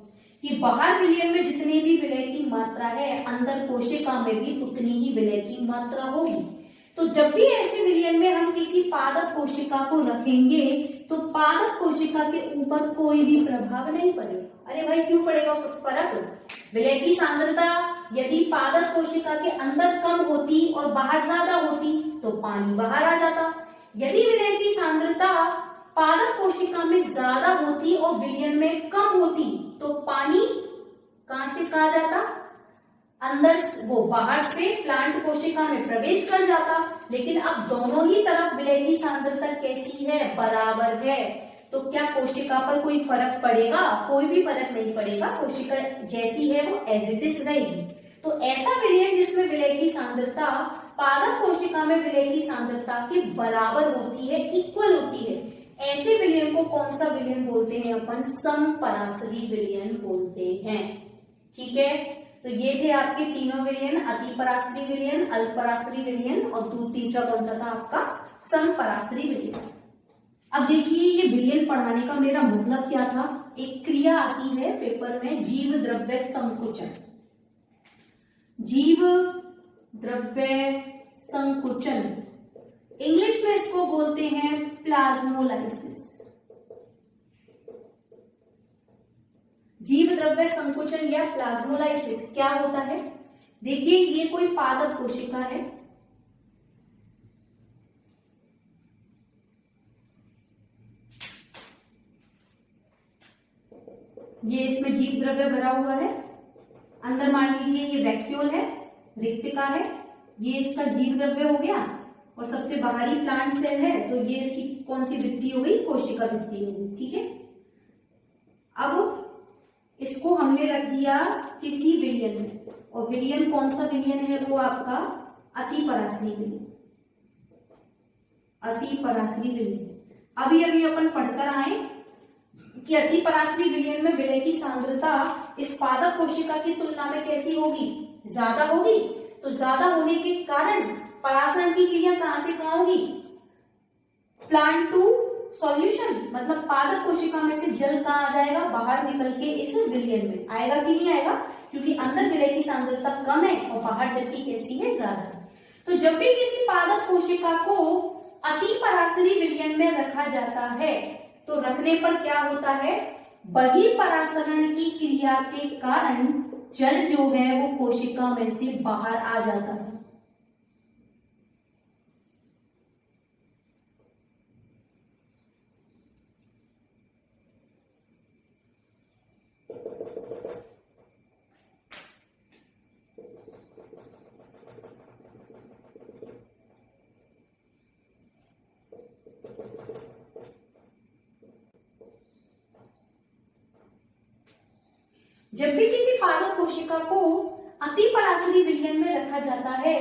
कि बाहर विलयन में जितनी भी विलय की मात्रा है, अंदर कोशिका में भी उतनी ही विलय की मात्रा होगी। तो जब भी ऐसे विलयन में हम किसी पादप कोशिका को रखेंगे तो पादप कोशिका के ऊपर कोई भी प्रभाव नहीं पड़ेगा। अरे भाई क्यों पड़ेगा फर्क? विलय की सांद्रता यदि पादप कोशिका के अंदर कम होती और बाहर ज्यादा होती तो पानी बाहर आ जाता। यदि विलय की सांद्रता पादप कोशिका में ज्यादा होती और विलयन में कम होती तो पानी कहां से कहा जाता, अंदर, वो बाहर से प्लांट कोशिका में प्रवेश कर जाता। लेकिन अब दोनों ही तरफ विलय की सांद्रता कैसी है, बराबर है। तो क्या कोशिका पर कोई फर्क पड़ेगा? कोई भी फर्क नहीं पड़ेगा, कोशिका जैसी है वो एज इट इज रहेगी। तो ऐसा विलयन जिसमें विलय की सांद्रता पादप कोशिका में विलय की सांद्रता के बराबर होती है, इक्वल होती है, ऐसे विलयन को कौन सा विलयन बोलते हैं अपन? समपराशरी विलयन बोलते हैं। ठीक है, तो ये थे आपके तीनों विलयन, अतिपराशरी विलयन, अल्पपराशरी विलयन और तीसरा कौन सा था आपका? समपराशरी विलयन। अब देखिए ये विलयन पढ़ाने का मेरा मतलब क्या था। एक क्रिया आती है पेपर में, जीव द्रव्य संकुचन। जीव द्रव्य संकुचन, इंग्लिश में इसको बोलते हैं प्लाज्मोलाइसिस। जीव द्रव्य संकुचन या प्लाज्मोलाइसिस क्या होता है? देखिए ये कोई पादप कोशिका है, ये इसमें जीव द्रव्य भरा हुआ है। अंदर मान लीजिए ये वैक्यूल है, रिक्तिका है, ये इसका जीव द्रव्य हो गया और सबसे बाहरी प्लांट सेल है तो ये इसकी कौन सी भित्ति हो गई? कोशिका भित्ति हो गई। ठीक है, अब इसको हमने रख दिया किसी विलयन में, और विलयन कौन सा विलयन है? वो आपका अतिपराशरी विलयन। अतिपराशरी विलयन। अभी अभी अपन पढ़कर आए कि अतिपराशरी विलयन में विलय की सांद्रता इस पादप कोशिका की तुलना में कैसी होगी? ज्यादा होगी। तो ज्यादा होने के कारण परासरण की क्रिया कहां से कहां होगी? प्लांट टू सॉल्यूशन, मतलब पादप कोशिका में से जल कहां आ जाएगा? बाहर निकल के इस विलयन में आएगा कि नहीं आएगा? क्योंकि अंदर विलय की सांद्रता कम है और बाहर जबकि कैसी है? ज्यादा है। तो जब भी किसी पादप कोशिका को अतिपराशरी विलयन में रखा जाता है तो रखने पर क्या होता है? बहिर्परासरण की क्रिया के कारण जल जो है वो कोशिका में से बाहर आ जाता है। जब भी किसी पादप कोशिका को अतिपराशरी विलयन में रखा जाता है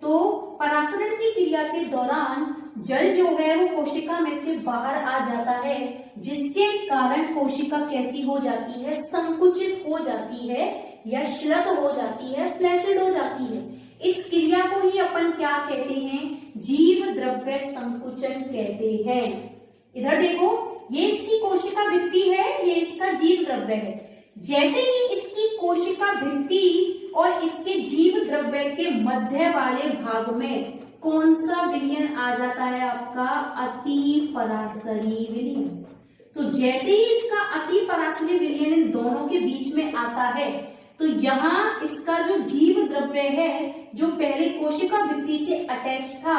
तो परासरण की क्रिया के दौरान जल जो है वो कोशिका में से बाहर आ जाता है, जिसके कारण कोशिका कैसी हो जाती है? संकुचित हो जाती है या श्लथ हो जाती है, फ्लैसिड हो जाती है। इस क्रिया को ही अपन क्या कहते हैं? जीव द्रव्य संकुचन कहते हैं। इधर देखो, ये इसकी कोशिका भित्ति है, ये इसका जीव द्रव्य है। जैसे ही इसकी कोशिका भित्ति और इसके जीव द्रव्य के मध्य वाले भाग में कौन सा विलयन आ जाता है? आपका अतिपराशरी विलयन। तो जैसे ही इसका अतिपराशरी विलयन इन दोनों के बीच में आता है तो यहाँ इसका जो जीव द्रव्य है, जो पहले कोशिका भित्ति से अटैच था,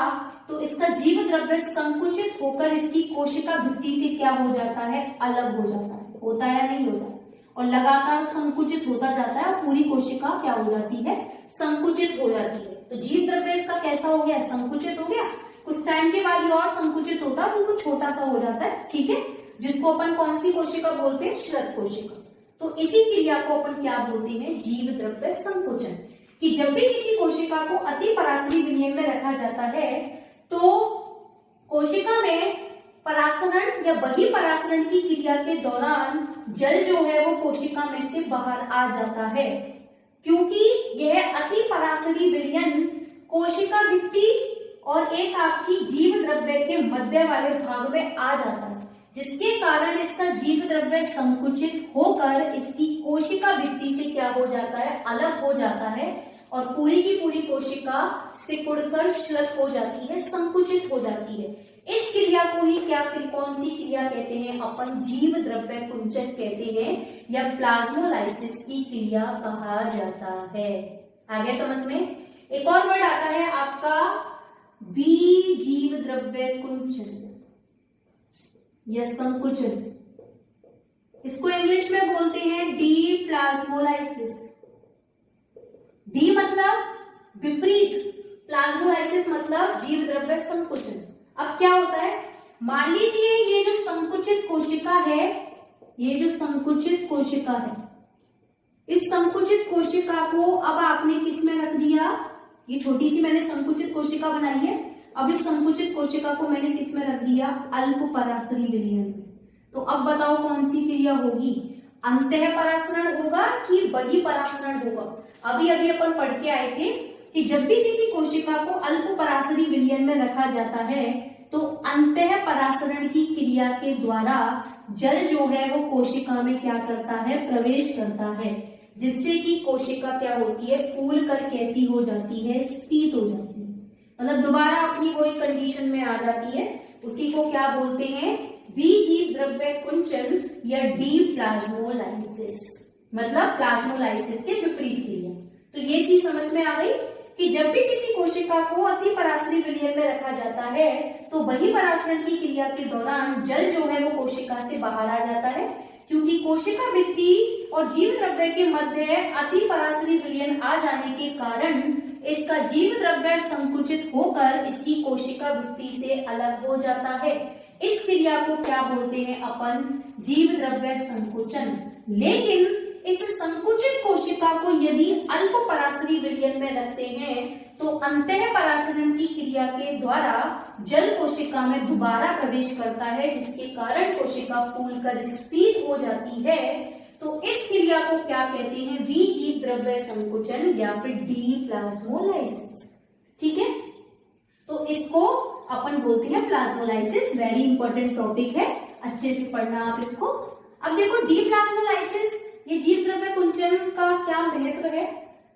तो इसका जीव द्रव्य संकुचित होकर इसकी कोशिका भित्ति से क्या हो जाता है? अलग हो जाता है। होता है या नहीं होता? और लगातार संकुचित होता जाता है और पूरी कोशिका क्या हो जाती है? संकुचित हो जाती है। तो जीव द्रव्य इसका कैसा हो गया? संकुचित हो गया। कुछ टाइम के बाद ये और संकुचित होता है, बिल्कुल छोटा सा हो जाता है। ठीक है, जिसको अपन कौन सी कोशिका बोलते हैं? श्लथ कोशिका। तो इसी क्रिया को अपन क्या बोलते हैं? जीव द्रव्य संकुचन। कि जब भी किसी कोशिका को अतिपराशरी विलयन में रखा जाता है तो कोशिका में परासरण या बहिर्परासरण की क्रिया के दौरान जल जो है वो कोशिका में से बाहर आ जाता है, क्योंकि यह अति परासरी विलयन कोशिका भित्ति और एक आपकी जीव द्रव्य के मध्य वाले भाग में आ जाता है, जिसके कारण इसका जीव द्रव्य संकुचित होकर इसकी कोशिका भित्ति से क्या हो जाता है, अलग हो जाता है और पूरी की पूरी कोशिका सिकुड़कर श्लथ हो जाती है, संकुचित हो जाती है। इस क्रिया को ही क्या, कौन सी क्रिया कहते हैं, अपन जीव द्रव्य कुंचन कहते हैं या प्लाज्मोलाइसिस की क्रिया कहा जाता है। आगे समझ में एक और वर्ड आता है आपका जीव द्रव्य कुंचन या संकुचन। इसको इंग्लिश में बोलते हैं डीप्लाज्मोलाइसिस। डी मतलब विपरीत, प्लाज्मोलाइसिस मतलब जीव द्रव्य संकुचन। अब क्या होता है, मान लीजिए ये जो संकुचित कोशिका है, ये जो संकुचित कोशिका है, इस संकुचित कोशिका को अब आपने किस में रख दिया, ये छोटी सी मैंने संकुचित कोशिका बनाई है, अब इस संकुचित कोशिका को मैंने किस में रख दिया, अल्प परासरी विलयन में। तो अब बताओ कौन सी क्रिया होगी, अंतः परासरण होगा कि बहिर्परासरण होगा। अभी अभी अपन पढ़ के आए थे कि जब भी किसी कोशिका को अल्प परासरी विलयन में रखा जाता है तो अंतः परासरण की क्रिया के द्वारा जल जो है वो कोशिका में क्या करता है, प्रवेश करता है, जिससे कि कोशिका क्या होती है, फूल कर कैसी हो जाती है, स्फीत हो जाती है, मतलब दोबारा अपनी वही कंडीशन में आ जाती है। उसी को क्या बोलते हैं, जीव द्रव्य कुंचन या डीप्लाज्मोलाइसिस, मतलब प्लाज्मोलाइसिस के विपरीत क्रिया। तो ये चीज समझ में आ गई कि जब भी किसी कोशिका को अति परासरी विलयन में रखा जाता है तो बहिर्परासरण की क्रिया के दौरान जल जो है वो कोशिका से बाहर आ जाता है, क्योंकि कोशिका भित्ति और जीव द्रव्य के मध्य अति परासरी विलयन आ जाने के कारण इसका जीव द्रव्य संकुचित होकर इसकी कोशिका भित्ति से अलग हो जाता है। इस क्रिया को क्या बोलते हैं अपन, जीव द्रव्य संकुचन। लेकिन इस संकुचित कोशिका को यदि अल्प परासरी विलयन में रखते हैं तो अंतः परासरण की क्रिया के द्वारा जल कोशिका में दोबारा प्रवेश करता है, जिसके कारण कोशिका फूलकर स्फीत हो जाती है। तो इस क्रिया को क्या कहते हैं, जीव द्रव्य संकुचन या फिर डीप्लाज्मोलाइसिस। ठीक है, तो इसको अपन बोलते हैं प्लाज्मोलाइसिस। वेरी इंपॉर्टेंट टॉपिक है, अच्छे से पढ़ना आप इसको। अब देखो डीप्लाज्मोलाइसिस, ये जीव द्रव्य कुंचन का क्या महत्व है,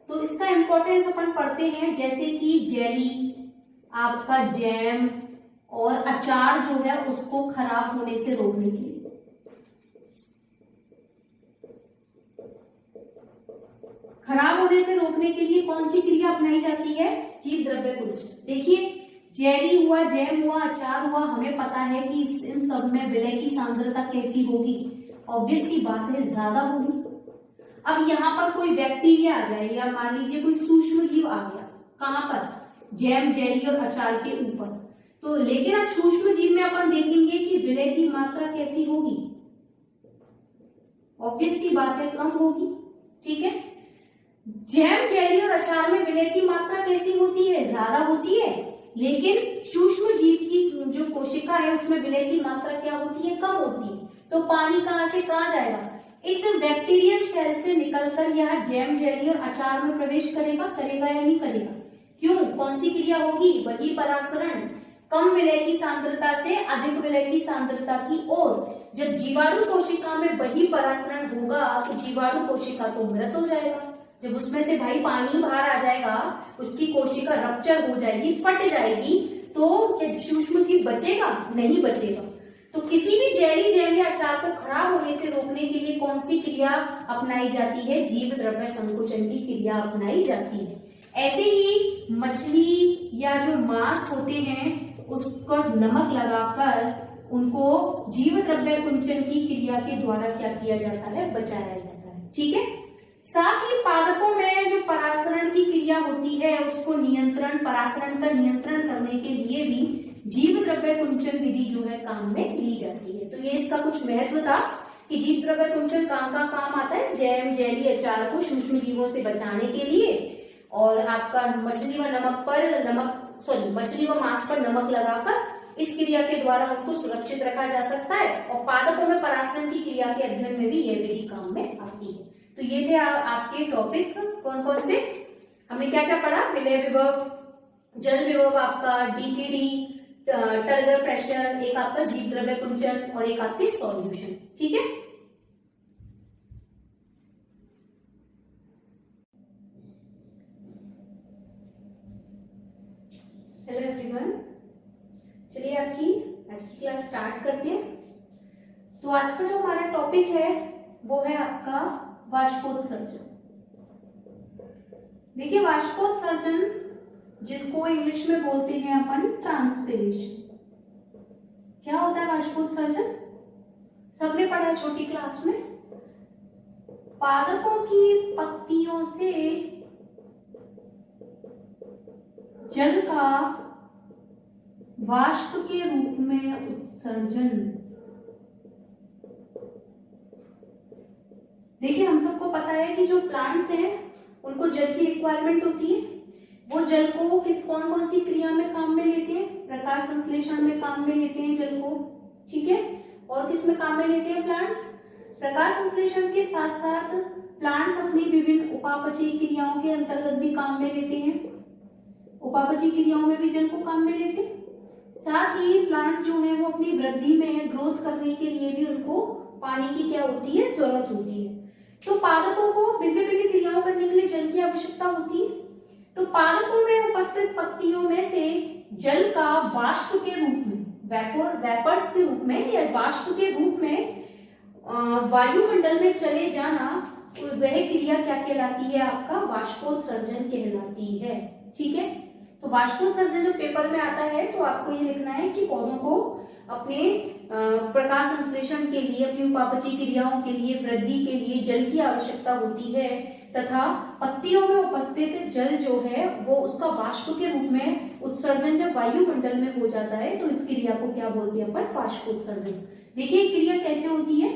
तो इसका इंपॉर्टेंस अपन पढ़ते हैं। जैसे कि जेली, आपका जैम और अचार जो है उसको खराब होने से रोकने के लिए, खराब होने से रोकने के लिए कौन सी क्रिया अपनाई जाती है, जीव द्रव्य कुंचन। देखिए जेली हुआ, जैम हुआ, अचार हुआ, हमें पता है कि इन सब में विलय की सांद्रता कैसी होगी, ऑब्वियस की बात है ज्यादा होगी। अब यहाँ पर कोई बैक्टीरिया आ जाए या मान लीजिए कोई सूक्ष्म जीव आ गया, कहां पर, जैम, जेली और अचार के ऊपर, तो लेकिन अब सूक्ष्म जीव में अपन देखेंगे कि विलय की मात्रा कैसी होगी, ऑब्वियस सी बात है कम होगी। ठीक है, जैम, जेली और अचार में विलय की मात्रा कैसी होती है, ज्यादा होती है, लेकिन सूक्ष्म जीव की जो कोशिका है उसमें विलय की मात्रा क्या होती है, कम होती है। तो पानी कहां से कहां जाएगा, इस बैक्टीरियल सेल से निकलकर यह जैम, जेली और अचार में प्रवेश करेगा, करेगा या नहीं करेगा, क्यों, कौन सी क्रिया होगी, बहिर्परासरण, कम विलय की सांद्रता से अधिक विलय की सांद्रता की ओर। जब जीवाणु कोशिका में बहिर्परासरण होगा तो जीवाणु कोशिका तो मृत हो जाएगा, जब उसमें से भाई पानी बाहर आ जाएगा, उसकी कोशिका रप्चर हो जाएगी, फट जाएगी, तो क्या सूक्ष्म जीव बचेगा, नहीं बचेगा। तो किसी भी जेली, जैम या अचार को खराब होने से रोकने के लिए कौन सी क्रिया अपनाई जाती है, जीव द्रव्य संकुचन की क्रिया अपनाई जाती है। ऐसे ही मछली या जो मांस होते हैं उसको नमक लगाकर उनको जीव द्रव्य कुंचन की क्रिया के द्वारा क्या किया जाता है, बचाया जाता है। ठीक है, साथ ही पादपों में जो परासरण की क्रिया होती है उसको नियंत्रण, परासरण का नियंत्रण करने के लिए भी जीव द्रव्य कुंचन विधि जो है काम में ली जाती है। तो ये इसका कुछ महत्व था कि जीव द्रव्य कुंचन काम आता है, जैम, जेली, अचार को सूक्ष्म जीवों से बचाने के लिए, और आपका मछली व मांस पर नमक लगाकर इस क्रिया के द्वारा उनको सुरक्षित रखा जा सकता है और पादपों में परागण की क्रिया के अध्ययन में भी यह विधि काम में आती है। तो ये थे आपके टॉपिक कौन कौन से, हमने क्या क्या पढ़ा, विलय विभव, जल विभव आपका डीटीडी, टर्गर प्रेशर, एक आपका जीव द्रव्य कुंचन और एक आपकी सॉल्यूशन। ठीक है, हेलो एवरीवन, चलिए आपकी आज की क्लास स्टार्ट करते हैं। तो आज का जो हमारा टॉपिक है वो है आपका वाष्पोत्सर्जन। देखिए वाष्पोत्सर्जन जिसको इंग्लिश में बोलते हैं अपन ट्रांसपिरेशन। क्या होता है वाष्पोत्सर्जन? सबने पढ़ा है छोटी क्लास में। पादपों की पत्तियों से जल का वाष्प के रूप में उत्सर्जन। देखिए हम सबको पता है कि जो प्लांट्स हैं उनको जल की रिक्वायरमेंट होती है। वो जल को कौन कौन सी क्रिया में काम में लेते हैं? प्रकाश संश्लेषण में काम में लेते हैं जल को। ठीक है, और किस में काम में लेते हैं प्लांट्स? प्रकाश संश्लेषण के साथ साथ प्लांट्स अपनी विभिन्न उपापचयी क्रियाओं के अंतर्गत भी काम में लेते हैं। उपापचयी क्रियाओं में भी जल को काम में लेते हैं। साथ ही प्लांट्स जो है वो अपनी वृद्धि में ग्रोथ करने के लिए भी उनको पानी की क्या होती है? जरूरत होती है। तो पादपों को भिन्न भिन्न क्रियाओं करने के लिए जल की आवश्यकता होती है। तो पादपों में उपस्थित पत्तियों में से जल का वाष्प के रूप में, वेपर्स के रूप में या वाष्प के रूप में वायुमंडल में चले जाना, वह क्रिया क्या कहलाती है? आपका वाष्पोत्सर्जन कहलाती है। ठीक है, तो वाष्पोत्सर्जन जो पेपर में आता है तो आपको ये लिखना है कि पौधों को अपने प्रकाश संश्लेषण के लिए, अपनी उपापचयी क्रियाओं के लिए, वृद्धि के लिए जल की आवश्यकता होती है तथा पत्तियों में उपस्थित जल जो है वो उसका वाष्प के रूप में उत्सर्जन जब वायुमंडल में हो जाता है तो इस क्रिया को क्या बोलते हैं अपन? वाष्पोत्सर्जन। देखिए क्रिया कैसे होती है?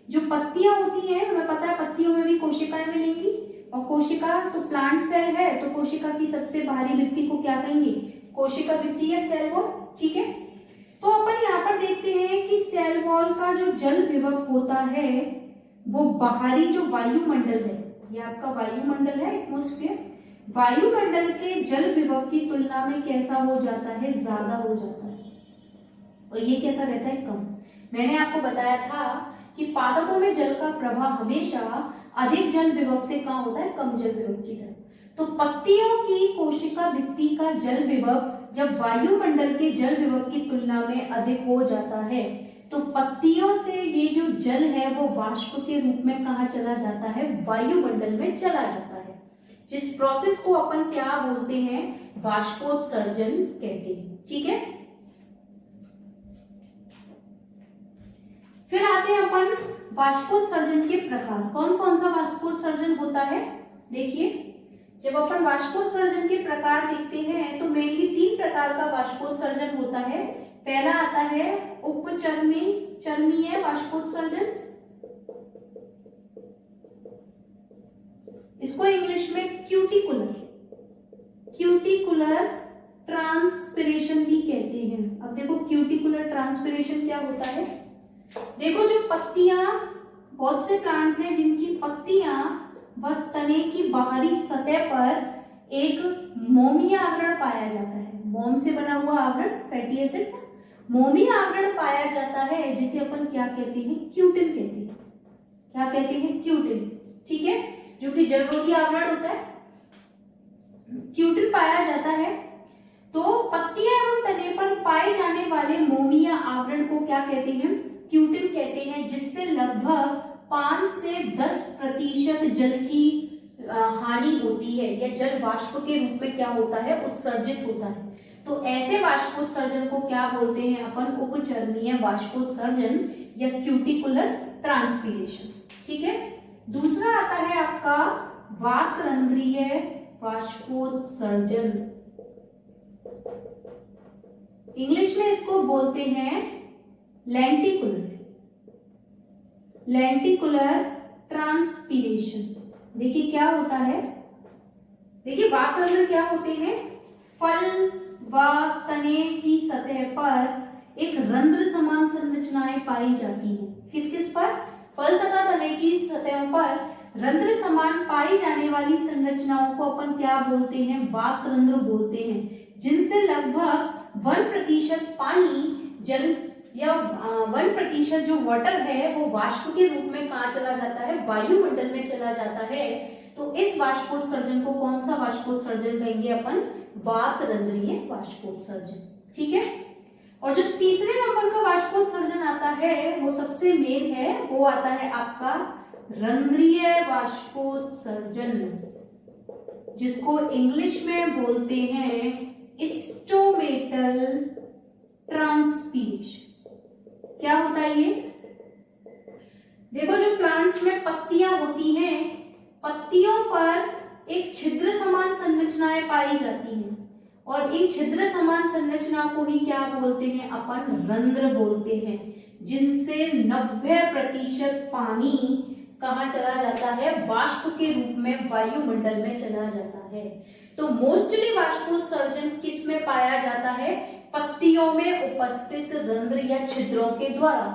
जो पत्तियां होती हैं, हमें पता है पत्तियों में भी कोशिकाएं मिलेंगी और कोशिका तो प्लांट सेल है, तो कोशिका की सबसे बाहरी भित्ति को क्या कहेंगे? कोशिका भित्ति या सेल वॉल। ठीक है, तो अपन यहाँ पर देखते हैं कि सेल वॉल का जो जल विभव होता है वो बाहरी जो वायुमंडल है, ये आपका वायुमंडल है, एटमॉस्फेयर, वायुमंडल के जल विभव की तुलना में कैसा हो जाता है? ज्यादा हो जाता है। और ये कैसा रहता है? कम। मैंने आपको बताया था कि पादपों में जल का प्रवाह हमेशा अधिक जल विभव से कहाँ होता है? कम जल विभव की तरफ। तो पत्तियों की कोशिका भित्ति का जल विभव जब वायुमंडल के जल विभव की तुलना में अधिक हो जाता है तो पत्तियों से ये जो जल है वो वाष्प के रूप में कहाँ चला जाता है? वायुमंडल में चला जाता है, जिस प्रोसेस को अपन क्या बोलते हैं? वाष्पोत्सर्जन कहते हैं। ठीक है, फिर आते हैं अपन वाष्पोत्सर्जन के प्रकार। कौन कौन सा वाष्पोत्सर्जन होता है? देखिए जब अपन वाष्पोत्सर्जन के प्रकार देखते हैं तो मेनली 3 प्रकार का वाष्पोत्सर्जन होता है। पहला आता है उपचर्मीय वाष्पोत्सर्जन, इसको इंग्लिश में क्यूटिकुलर ट्रांसपिरेशन भी कहते हैं। अब देखो क्यूटिकुलर ट्रांसपिरेशन क्या होता है? देखो जो पत्तियां, बहुत से प्लांट्स हैं जिनकी पत्तियां व तने की बाहरी सतह पर एक मोमी आवरण पाया जाता है। मोम से बना हुआ आवरण, फैटी एसिड्स, मोमी आवरण पाया जाता है जिसे अपन क्या कहते हैं? क्यूटिन कहते हैं। क्या कहते हैं? क्यूटिन। ठीक है, जो कि जलरोधी आवरण होता है, क्यूटिन पाया जाता है। तो पत्तियां एवं तने पर पाए जाने वाले मोमी आवरण को क्या कहते हैं? क्यूटिन कहते हैं, जिससे लगभग 5 से 10% जल की हानि होती है या जल वाष्प के रूप में क्या होता है? उत्सर्जित होता है। तो ऐसे वाष्पोत्सर्जन को क्या बोलते हैं अपन? उपचर्मीय वाष्पोत्सर्जन या क्यूटिकुलर ट्रांसपिरेशन। ठीक है, दूसरा आता है आपका वातरंध्रीय वाष्पोत्सर्जन। इंग्लिश में इसको बोलते हैं लेंटिकुलर ट्रांसपिरेशन। देखिए क्या होता है? देखिए वातरंध्र क्या होते हैं? फल व तने की सतह पर एक रंध्र समान संरचनाएं पाई जाती हैं। किस किस पर? फल तथा तने की सतह पर रंध्र समान पाई जाने वाली संरचनाओं को अपन क्या बोलते हैं? वात रंध्र बोलते हैं, जिनसे लगभग 1% पानी जल या 1% जो वाटर है वो वाष्प के रूप में कहाँ चला जाता है? वायुमंडल में चला जाता है। तो इस वाष्पोत्सर्जन को कौन सा वाष्पोत्सर्जन कहेंगे अपन? वात रंध्रीय वाष्पोत्सर्जन। ठीक है। और जो तीसरे नंबर का वाष्पोत्सर्जन आता है वो सबसे मेन है, वो आता है आपका रंध्रीय वाष्पोत्सर्जन, जिसको इंग्लिश में बोलते हैं स्टोमेटल ट्रांसपीरेशन। क्या होता है ये? देखो, जो प्लांट्स में पत्तियां होती हैं, पत्तियों पर एक छिद्र समान संरचनाएं पाई जाती हैं, और एक छिद्र समान संरचना को ही क्या बोलते हैं? अपन रंध्र बोलते हैं, जिनसे 90% पानी कहाँ चला जाता है? वाष्प के रूप में वायुमंडल में चला जाता है। तो मोस्टली वाष्पोत्सर्जन किस में पाया जाता है? पत्तियों में उपस्थित रंध्र या छिद्रों के द्वारा,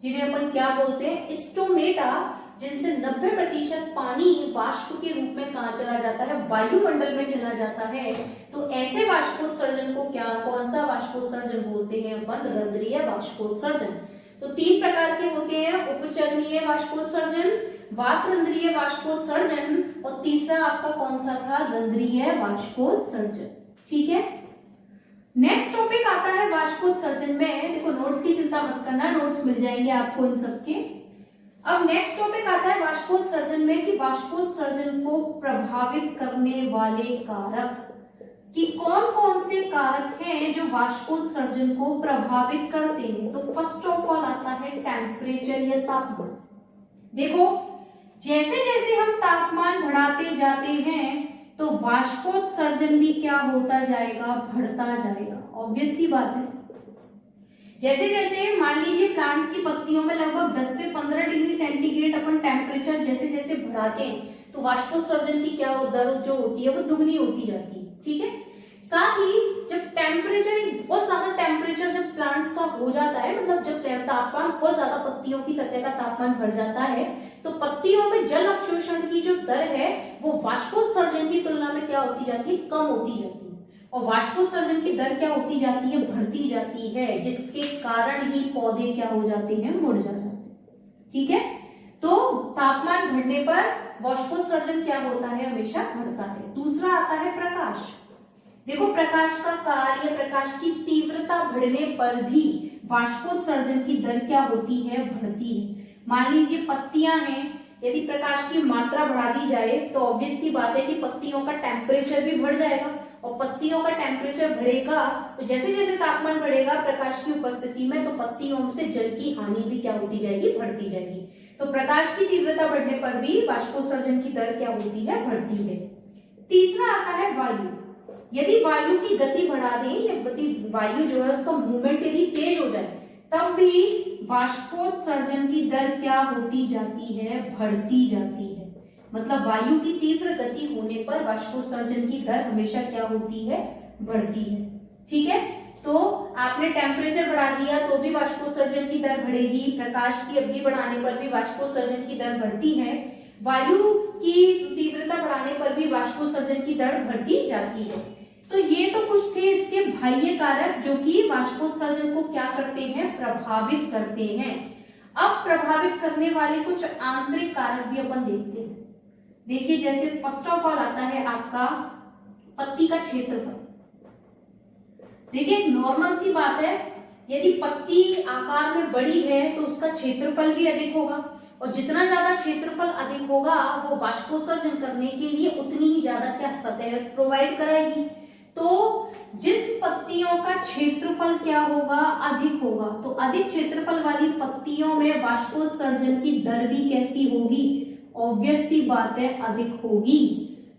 जिन्हें अपन क्या बोलते हैं? स्टोमेटा, जिनसे 90% पानी वाष्प के रूप में कहाँ चला जाता है? वायुमंडल में चला जाता है। तो ऐसे वाष्पोत्सर्जन को क्या, कौन सा वाष्पोत्सर्जन बोलते हैं अपन? रंध्रीय वाष्पोत्सर्जन। तो 3 प्रकार के होते हैं, उपचरणीय वाष्पोत्सर्जन, वात रंध्रीय वाष्पोत्सर्जन, और तीसरा आपका कौन सा था? रंध्रीय वाष्पोत्सर्जन। ठीक है। नेक्स्ट टॉपिक आता है वाष्पोत्सर्जन में। देखो, नोट्स की चिंता मत करना, नोट्स मिल जाएंगे आपको इन सबके। अब नेक्स्ट टॉपिक आता है वाष्पोत्सर्जन में कि वाष्पोत्सर्जन को प्रभावित करने वाले कारक, कि कौन कौन से कारक हैं जो वाष्पोत्सर्जन को प्रभावित करते हैं। तो फर्स्ट ऑफ ऑल आता है टेम्परेचर या तापमान। देखो, जैसे जैसे हम तापमान बढ़ाते जाते हैं तो वाष्पोत्सर्जन भी क्या होता जाएगा? बढ़ता जाएगा। ऑब्वियस सी बात है। जैसे जैसे मान लीजिए प्लांट्स की पत्तियों में लगभग 10 से 15 डिग्री सेंटीग्रेड अपन टेम्परेचर जैसे जैसे बढ़ाते हैं तो वाष्पोत्सर्जन की क्या दर जो होती है वो दुगनी होती जाती है। ठीक है। साथ ही जब टेम्परेचर, बहुत ज्यादा टेम्परेचर जब प्लांट्स का हो जाता है, मतलब जब तापमान बहुत ज्यादा, पत्तियों की सतह का तापमान बढ़ जाता है, तो पत्तियों में जल अवशोषण की जो दर है वो वाष्पोत्सर्जन की तुलना में क्या होती जाती है? कम होती जाती है। और वाष्पोत्सर्जन की दर क्या होती जाती है? बढ़ती जाती है, जिसके कारण ही पौधे क्या हो जाते हैं? मुड़ जाते हैं। ठीक है। तो तापमान बढ़ने पर वाष्पोत्सर्जन क्या होता है? हमेशा बढ़ता है। दूसरा आता है प्रकाश। देखो, प्रकाश का कार्य, प्रकाश की तीव्रता बढ़ने पर भी वाष्पोत्सर्जन की दर क्या होती है? बढ़ती है। मान लीजिए पत्तियां हैं, यदि प्रकाश की मात्रा बढ़ा दी जाए तो ऑब्वियस सी बात है कि पत्तियों का टेम्परेचर भी बढ़ जाएगा, और पत्तियों का टेम्परेचर बढ़ेगा तो जैसे जैसे तापमान बढ़ेगा प्रकाश की उपस्थिति में, तो पत्तियों से जल की हानि भी क्या होती जाएगी? बढ़ती जाएगी। तो प्रकाश की तीव्रता बढ़ने पर भी वाष्पोत्सर्जन की दर क्या होती है? बढ़ती है। तीसरा आता है वायु। यदि वायु की गति बढ़ा दें, या वायु जो है उसका मूवमेंट यदि तेज हो जाए, तब भी वाष्पोत्सर्जन की दर क्या होती जाती है? बढ़ती जाती है। मतलब वायु की तीव्र गति होने पर वाष्पोत्सर्जन की दर हमेशा क्या होती है? बढ़ती है। ठीक है। तो आपने टेम्परेचर बढ़ा दिया तो भी वाष्पोत्सर्जन की दर बढ़ेगी, प्रकाश की अवधि बढ़ाने पर भी वाष्पोत्सर्जन की दर बढ़ती है, वायु की तीव्रता बढ़ाने पर भी वाष्पोत्सर्जन की दर बढ़ती जाती है। तो ये तो कुछ थे इसके बाह्य कारक जो कि वाष्पोत्सर्जन को क्या करते हैं? प्रभावित करते हैं। अब प्रभावित करने वाले कुछ आंतरिक कारक भी अपन देखते हैं। देखिए, जैसे फर्स्ट ऑफ ऑल आता है आपका पत्ती का क्षेत्रफल। देखिए, नॉर्मल सी बात है, यदि पत्ती आकार में बड़ी है तो उसका क्षेत्रफल भी अधिक होगा, और जितना ज्यादा क्षेत्रफल अधिक होगा वो वाष्पोत्सर्जन करने के लिए उतनी ही ज्यादा क्या सतह प्रोवाइड कराएगी। तो जिस पत्तियों का क्षेत्रफल क्या होगा? अधिक होगा, तो अधिक क्षेत्रफल वाली पत्तियों में वाष्पोत्सर्जन की दर भी कैसी होगी? ऑब्वियस सी बात है, अधिक होगी।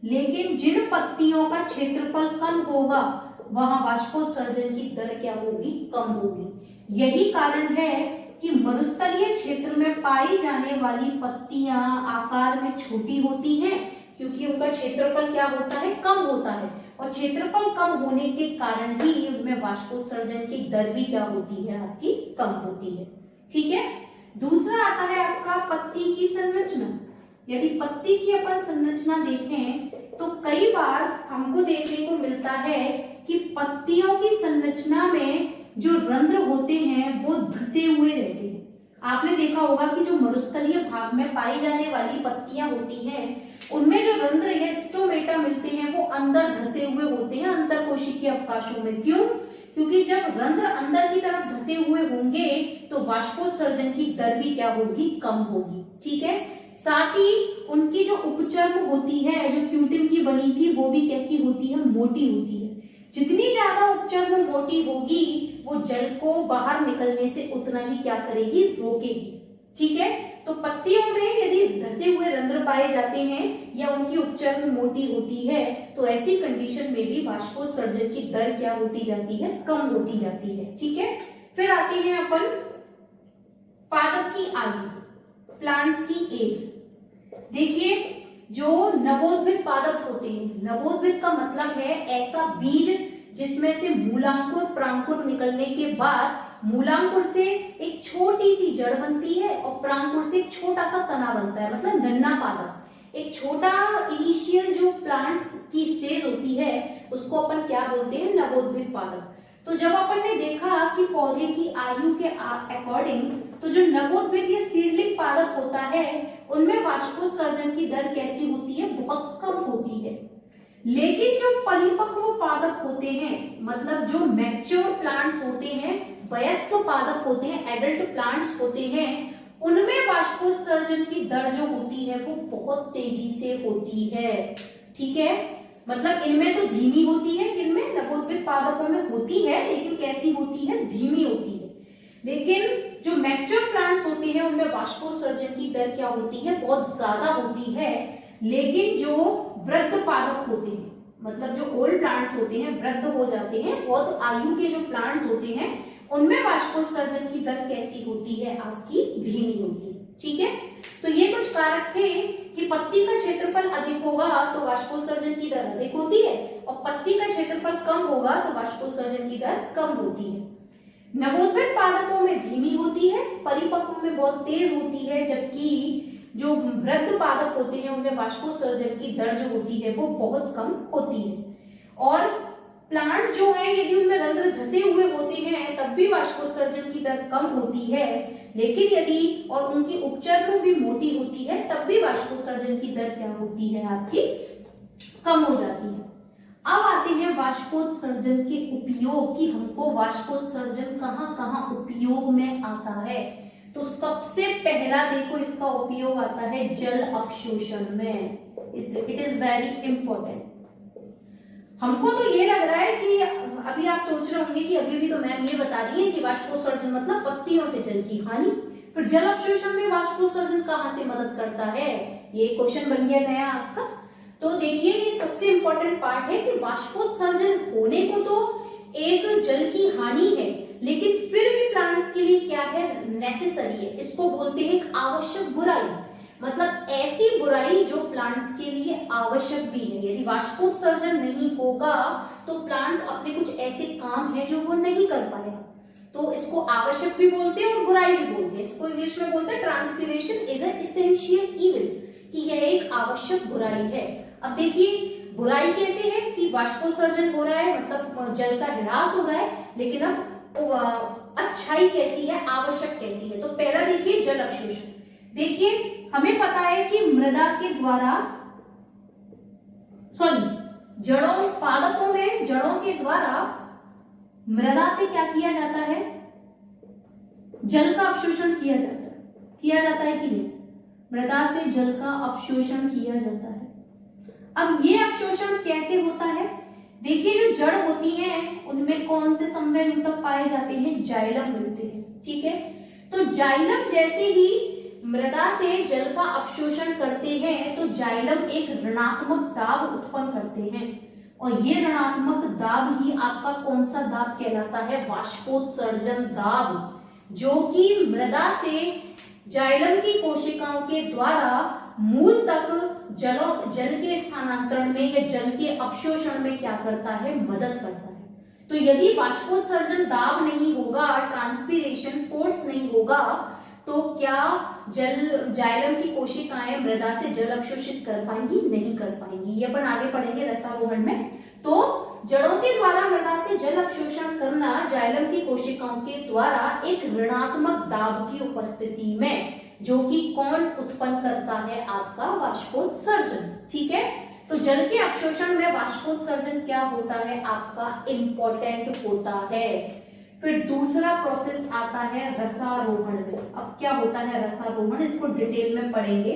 लेकिन जिन पत्तियों का क्षेत्रफल कम होगा वहां वाष्पोत्सर्जन की दर क्या होगी? कम होगी। यही कारण है कि मरुस्थलीय क्षेत्र में पाई जाने वाली पत्तियां आकार में छोटी होती हैं, क्योंकि उनका क्षेत्रफल क्या होता है, कम होता है, और क्षेत्रफल कम होने के कारण ही उनमें वाष्पोत्सर्जन की दर भी क्या होती है, आपकी कम होती है। ठीक है। दूसरा आता है आपका पत्ती की संरचना। यदि पत्ती की अपन संरचना देखें तो कई बार हमको देखने को मिलता है कि पत्तियों की संरचना में जो रंध्र होते हैं वो धंसे हुए रहते हैं। आपने देखा होगा कि जो मरुस्थलीय भाग में पाई जाने वाली पत्तियां होती हैं उनमें जो रंध्र या स्टोमेटा मिलते हैं वो अंदर धंसे हुए होते हैं, अंतर कोशिकीय अवकाशों में। क्यों? क्योंकि जब रंध्र अंदर की तरफ धंसे हुए होंगे तो वाष्पोत्सर्जन की दर भी क्या होगी, कम होगी। ठीक है। साथ ही उनकी जो उपचर्म होती है, जो क्यूटिन की बनी थी, वो भी कैसी होती है, मोटी होती है। जितनी ज्यादा उपचर्म मोटी होगी वो जल को बाहर निकलने से उतना ही क्या करेगी, रोकेगी। ठीक है। तो पत्तियों में यदि धंसे हुए रंध्र पाए जाते हैं या उनकी उपचर्म मोटी होती है तो ऐसी कंडीशन में भी वाष्पोत्सर्जन की दर क्या होती जाती है, कम होती जाती है। ठीक है। फिर आते हैं अपन पादप की आयु, प्लांट्स की एज। देखिए जो नवोद्भिद पादप होते हैं, नवोद्भिद का मतलब है ऐसा बीज जिसमें से मूलांकुर प्रांकुर निकलने के बाद मूलांकुर से एक छोटी सी जड़ बनती है और प्रांकुर से एक छोटा सा तना बनता है, मतलब नन्हा पादप। एक छोटा इनिशियल जो प्लांट की स्टेज होती है उसको अपन क्या बोलते हैं, नवोद्भिद पादप। तो जब अपन ने देखा कि पौधे की आयु के अकॉर्डिंग तो जो नवोद्भिद या सीडलिंग पादप होता है उनमें वाष्पोत्सर्जन की दर कैसी होती है, बहुत कम होती है। लेकिन जो परिपक्व पादप होते हैं, मतलब जो मैच्योर प्लांट्स होते हैं, वयस्क पादप होते हैं, एडल्ट प्लांट्स होते हैं, उनमें वाष्पोत्सर्जन की दर जो होती है वो बहुत तेजी से होती है। ठीक है। मतलब इनमें तो धीमी होती है, इनमें नवोद्भिद पादपों में होती है, लेकिन कैसी होती है, धीमी होती है। लेकिन जो मैच्योर प्लांट्स होते हैं उनमें वाष्पोत्सर्जन की दर क्या होती है, बहुत ज्यादा होती है। लेकिन जो वृद्ध पादप होते हैं, मतलब जो ओल्ड प्लांट्स होते हैं, वृद्ध हो जाते हैं, बहुत आयु के जो प्लांट्स होते हैं उनमें वाष्पोत्सर्जन की दर कैसी होती है, आपकी धीमी होती है। ठीक है। तो ये कुछ कारक थे कि पत्ती का क्षेत्रफल अधिक होगा तो वाष्पोत्सर्जन की दर अधिक होती है और पत्ती का क्षेत्रफल कम होगा तो वाष्पोत्सर्जन की दर कम होती है। नवोद्भिद पादपों में धीमी होती है, परिपक्व में बहुत तेज होती है, जबकि जो वृद्ध पादप होते हैं उनमें वाष्पोत्सर्जन की दर जो होती है वो बहुत कम होती है। और प्लांट जो है यदि उनमें रंध्र धंसे हुए होते हैं तब भी वाष्पोत्सर्जन की दर कम होती है, लेकिन यदि और उनकी उपचर्म भी मोटी होती है तब भी वाष्पोत्सर्जन की दर क्या होती है, आपकी कम हो जाती है। अब आते हैं वाष्पोत्सर्जन के उपयोग की, हमको वाष्पोत्सर्जन कहां कहां उपयोग में आता है। तो सबसे पहला देखो इसका उपयोग आता है जल अवशोषण में। It is very important. हमको तो ये लग रहा है कि अभी आप सोच रहे होंगे कि अभी भी तो मैम ये बता रही है कि वाष्पोत्सर्जन मतलब पत्तियों से जल की हानि, फिर जल अवशोषण में वाष्पोत्सर्जन कहां से मदद करता है, ये क्वेश्चन बन गया नया आपका। तो देखिए ये सबसे इंपॉर्टेंट पार्ट है कि वाष्पोत्सर्जन होने को तो एक जल की हानि है, लेकिन फिर भी प्लांट्स के लिए क्या है, नेसेसरी है। इसको बोलते हैं एक आवश्यक बुराई, मतलब ऐसी बुराई जो प्लांट्स के लिए आवश्यक भी है। यदि वाष्पोत्सर्जन नहीं होगा तो प्लांट्स अपने कुछ ऐसे काम है जो वो नहीं कर पाएगा, तो इसको आवश्यक भी बोलते हैं और बुराई भी बोलते हैं। इसको इंग्लिश में बोलते हैं transpiration is an essential evil, कि यह एक आवश्यक बुराई है। अब देखिए बुराई कैसे है कि वाष्पोत्सर्जन हो रहा है, मतलब जल का ह्रास हो रहा है, लेकिन अब अच्छाई कैसी है, आवश्यक कैसी है। तो पहला देखिए जल अवशोषण। देखिए हमें पता है कि मृदा के द्वारा जड़ों, पादपों में जड़ों के द्वारा मृदा से क्या किया जाता है, जल का अवशोषण किया जाता है कि नहीं, मृदा से जल का अवशोषण किया जाता है। अब ये अवशोषण कैसे होता है, देखिए जो जड़ होती हैं उनमें कौन से संवहन ऊतक पाए जाते हैं, जाइलम मिलते हैं। ठीक है। तो जाइलम जैसे ही मृदा से जल का अवशोषण करते हैं तो जाइलम एक ऋणात्मक दाब उत्पन्न करते हैं, और ये ऋणात्मक दाब ही आपका कौन सा दाब कहलाता है, वाष्पोत्सर्जन दाब, जो कि मृदा से जाइलम की कोशिकाओं के द्वारा मूल तक जल के स्थानांतरण में या जल के अवशोषण में क्या करता है, मदद करता है। तो यदि वाष्पोत्सर्जन दाब नहीं होगा, ट्रांसपीरेशन फोर्स नहीं होगा, तो क्या जाइलम की कोशिकाएं मृदा से जल अवशोषित कर पाएंगी, नहीं कर पाएंगी। ये अपन आगे पढ़ेंगे रसारोहण में। तो जड़ों के द्वारा मृदा से जल अवशोषण करना जाइलम की कोशिकाओं के द्वारा एक ऋणात्मक दाब की उपस्थिति में, जो कि कौन उत्पन्न करता है, आपका वाष्पोत्सर्जन। ठीक है, तो जल के अवशोषण में वाष्पोत्सर्जन क्या होता है, आपका इंपॉर्टेंट होता है। फिर दूसरा प्रोसेस आता है रसारोहण में। अब क्या होता है रसारोहण, इसको डिटेल में पढ़ेंगे।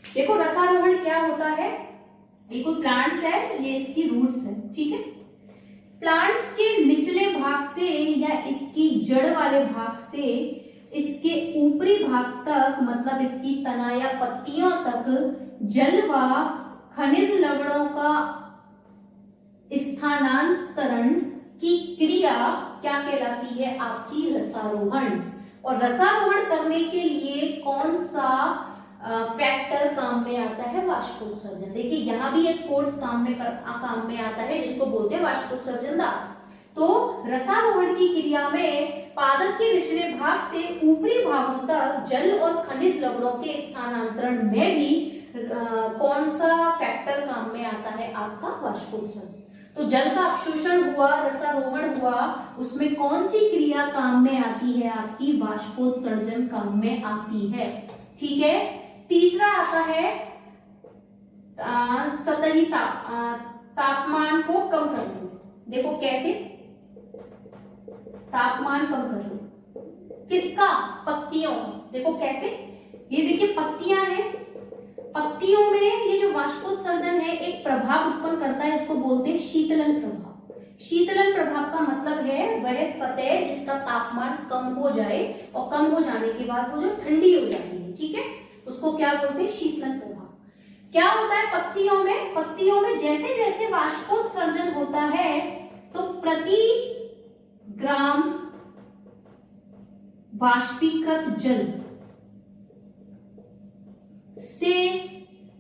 देखो रसारोहण क्या होता है, ये कोई प्लांट्स है, ये इसकी रूट्स है। ठीक है, प्लांट्स के निचले भाग से या इसकी जड़ वाले भाग से इसके ऊपरी भाग तक, मतलब इसकी तना या पत्तियों तक जल व खनिज लवणों का स्थानांतरण की क्रिया क्या कहलाती है, आपकी रसारोहण। और रसारोहण करने के लिए कौन सा फैक्टर काम में आता है, वाष्पोत्सर्जन। देखिए यहां भी एक फोर्स काम में आता है, जिसको बोलते हैं वाष्पोत्सर्जन दाब। तो रसारोहण की क्रिया में पादप के निचले भाग से ऊपरी भागों तक जल और खनिज लवणों के स्थानांतरण में भी कौन सा फैक्टर काम में आता है, आपका वाष्पोत्सर्जन। तो जल का अवशोषण हुआ, रसारोहण हुआ, उसमें कौन सी क्रिया काम में आती है, आपकी वाष्पोत्सर्जन काम में आती है। ठीक है, तीसरा आता है सतही तापमान को कम करना। देखो कैसे तापमान कम करना, किसका, पत्तियों। देखो कैसे, ये देखिए पत्तियां हैं, पत्तियों में ये जो वाष्पोत्सर्जन है एक प्रभाव उत्पन्न करता है, इसको बोलते हैं शीतलन प्रभाव। शीतलन प्रभाव का मतलब है वह सतह जिसका तापमान कम हो जाए, और कम हो जाने के बाद वो जो ठंडी हो जाती है, ठीक है, उसको क्या बोलते हैं, शीतलन प्रभाव। क्या होता है पत्तियों में जैसे जैसे वाष्पोत्सर्जन होता है, तो प्रति ग्राम वाष्पीकृत जल से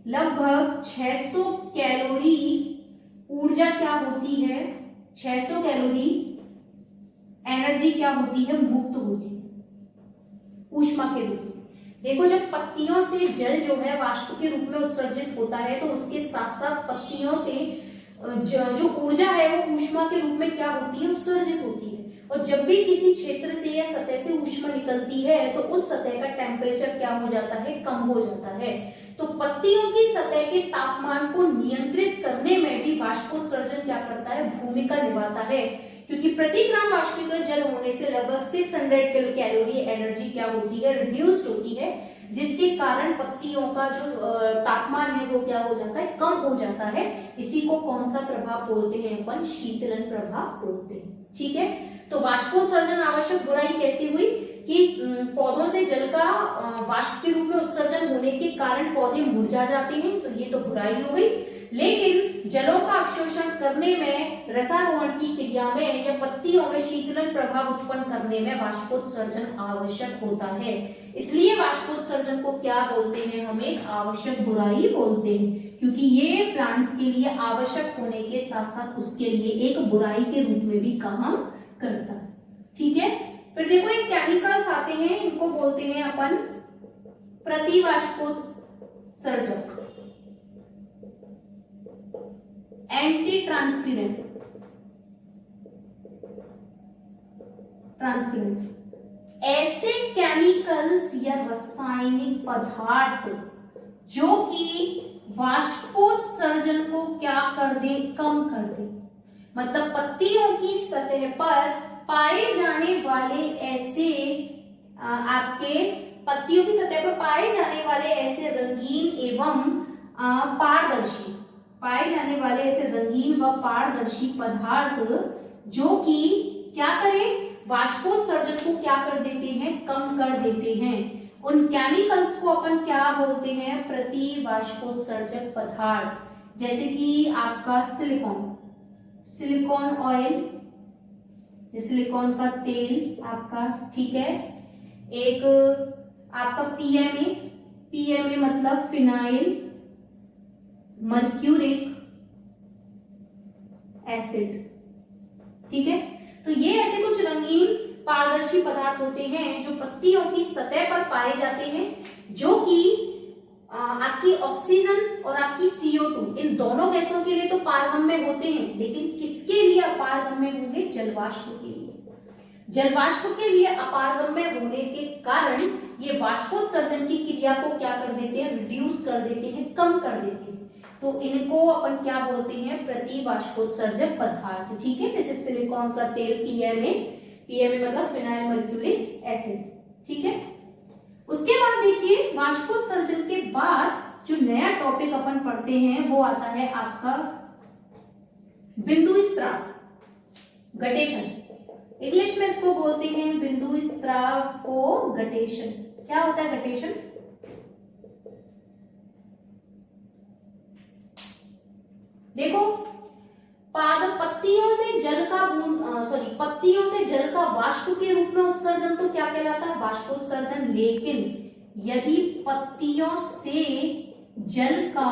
लगभग 600 कैलोरी ऊर्जा क्या होती है, 600 कैलोरी एनर्जी क्या होती है, मुक्त होती है ऊष्मा के रूप में। देखो जब पत्तियों से जल जो है वाष्प के रूप में उत्सर्जित होता है, तो उसके साथ साथ पत्तियों से जो ऊर्जा है वो ऊष्मा के रूप में क्या होती है, उत्सर्जित होती है। और जब भी किसी क्षेत्र से या सतह से ऊष्मा निकलती है, तो उस सतह का टेम्परेचर क्या हो जाता है, कम हो जाता है। तो पत्तियों की सतह के तापमान को नियंत्रित करने में भी वाष्पोत्सर्जन क्या करता है, भूमिका निभाता है, क्योंकि प्रति ग्राम वाष्पीकृत जल होने से लगभग 600 कैलोरी एनर्जी क्या होती है, रिड्यूस्ड होती है, जिसके कारण पत्तियों का जो तापमान है वो क्या हो जाता है, कम हो जाता है। इसी को कौन सा प्रभाव बोलते हैं अपन, शीतलन प्रभाव बोलते हैं। ठीक है, तो वाष्पोत्सर्जन आवश्यक बुराई कैसी हुई कि पौधों से जल का वाष्प के रूप में उत्सर्जन होने के कारण पौधे मुरझा जाते हैं, तो ये तो बुराई हो गई। लेकिन जलों का अवशोषण करने में, रसारोहण की क्रिया में या पत्तियों में शीतलन प्रभाव उत्पन्न करने में वाष्पोत्सर्जन आवश्यक होता है। इसलिए वाष्पोत्सर्जन को क्या बोलते हैं, हम एक आवश्यक बुराई बोलते हैं, क्योंकि ये प्लांट्स के लिए आवश्यक होने के साथ साथ उसके लिए एक बुराई के रूप में भी काम करता है। ठीक है, फिर देखो एक केमिकल्स आते हैं, इनको बोलते हैं अपन प्रतिवाष्पोत्सर्जक, एंटी ट्रांसपेरेंट्स। ऐसे केमिकल्स या रासायनिक पदार्थ जो कि वाष्पोत्सर्जन को क्या कर दे, कम कर दे। मतलब पत्तियों की सतह पर पाए जाने वाले ऐसे आपके पत्तियों की सतह पर पाए जाने वाले ऐसे रंगीन एवं पारदर्शी, पाए जाने वाले ऐसे रंगीन व पारदर्शी पदार्थ जो कि क्या करें, वाष्पोत्सर्जन को क्या कर देते हैं, कम कर देते हैं। उन केमिकल्स को अपन क्या बोलते हैं, प्रतिवाष्पोत्सर्जक पदार्थ। जैसे कि आपका सिलिकॉन ऑयल, सिलिकॉन का तेल आपका, ठीक है, एक आपका पीएमए, PMA मतलब फिनाइल मर्क्यूरिक एसिड। ठीक है, तो ये ऐसे कुछ रंगीन पारदर्शी पदार्थ होते हैं जो पत्तियों की सतह पर पाए जाते हैं, जो कि आपकी ऑक्सीजन और आपकी CO2 इन दोनों गैसों के लिए तो पारगम्य होते हैं, लेकिन किसके लिए अपारगम्य होंगे? जलवाष्प के लिए। जलवाष्प के लिए अपारगम्य होने के कारण ये वाष्पोत्सर्जन की क्रिया को क्या कर देते हैं? रिड्यूस कर देते हैं, कम कर देते हैं। तो इनको अपन क्या बोलते हैं? प्रतिवाष्पोत्सर्जक पदार्थ। ठीक है, जैसे सिलिकॉन का तेल PMA, PMA मतलब फिनाइल मर्क्यूरिक एसिड। ठीक है, उसके बाद देखिए वाष्पोत्सर्जन के बाद जो नया टॉपिक अपन पढ़ते हैं वो आता है आपका बिंदु स्त्राव, गटेशन। इंग्लिश में इसको बोलते हैं बिंदु स्त्राव को गटेशन। क्या होता है गटेशन? देखो, पत्तियों से जल का पत्तियों से जल का वाष्प के रूप में उत्सर्जन तो क्या कहलाता है? वाष्पोत्सर्जन। लेकिन यदि पत्तियों से जल का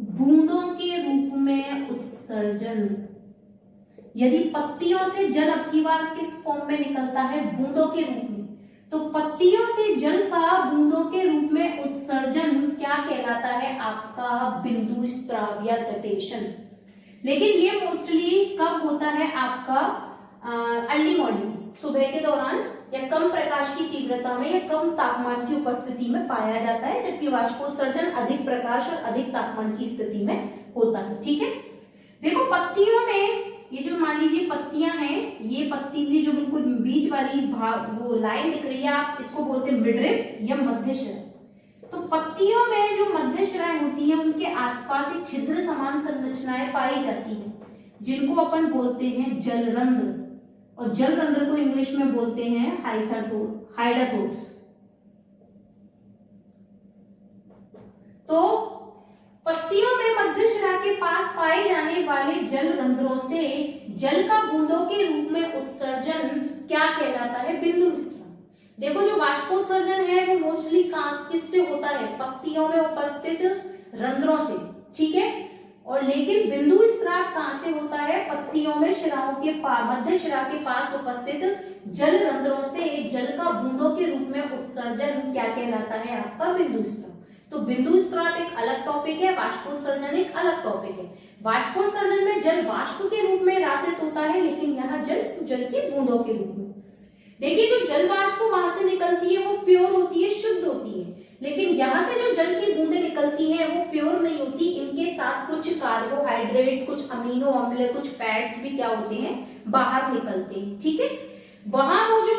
बूंदों के रूप में उत्सर्जन, यदि पत्तियों से जल अब की बार किस फॉर्म में निकलता है? बूंदों के रूप में, तो पत्तियों से जल का बूंदों के रूप में उत्सर्जन क्या कहलाता है? आपका बिंदु स्त्राव या गटेशन। लेकिन ये मोस्टली कब होता है? आपका अर्ली मॉर्निंग, सुबह के दौरान, या कम प्रकाश की तीव्रता में या कम तापमान की उपस्थिति में पाया जाता है, जबकि वाष्पोत्सर्जन अधिक प्रकाश और अधिक तापमान की स्थिति में होता है। ठीक है, देखो पत्तियों में ये जो मान लीजिए पत्तियां हैं, ये पत्ती की जो बिल्कुल बीच वाली भाग वो लाइन दिख रही है, आप इसको बोलते हैं मिडरिब या मध्य शिरा। तो पत्तियों में जो मध्य शिराएं होती हैं उनके आसपास एक छिद्र समान संरचनाएं पाई जाती हैं, जिनको अपन बोलते हैं जलरंध्र, और जलरंध्र को इंग्लिश में बोलते हैं हाइडाथोड्स। तो पत्तियों में मध्य शिरा के पास पाए जाने वाले जल रंध्रों से जल का बूंदों के रूप में उत्सर्जन क्या कहलाता है? बिंदु स्त्राव। देखो, जो वाष्पोत्सर्जन है वो मोस्टली किससे होता है? पत्तियों में उपस्थित रंध्रों से। ठीक है, और लेकिन बिंदु स्त्राव कहां से होता है? पत्तियों में शिराओं के मध्य शिरा के पास उपस्थित जल रंध्रों से जल का बूंदों के रूप में उत्सर्जन क्या कहलाता है? आपका बिंदु स्त्राव। तो बिंदु स्त्राव एक अलग टॉपिक है, वाष्पोत्सर्जन एक अलग टॉपिक है। वाष्पोत्सर्जन में जल वाष्प के रूप में रासित होता है, लेकिन यहाँ जल की बूंदों के रूप में। देखिए, जो जल वाष्प वहां से निकलती है वो प्योर होती है, शुद्ध होती है, लेकिन यहाँ से जो जल की बूंदें निकलती हैं वो प्योर नहीं होती। इनके साथ कुछ कार्बोहाइड्रेट्स, कुछ अमीनो अम्ल, कुछ फैट्स भी क्या होते हैं? बाहर निकलते हैं। ठीक है, वहां वो जो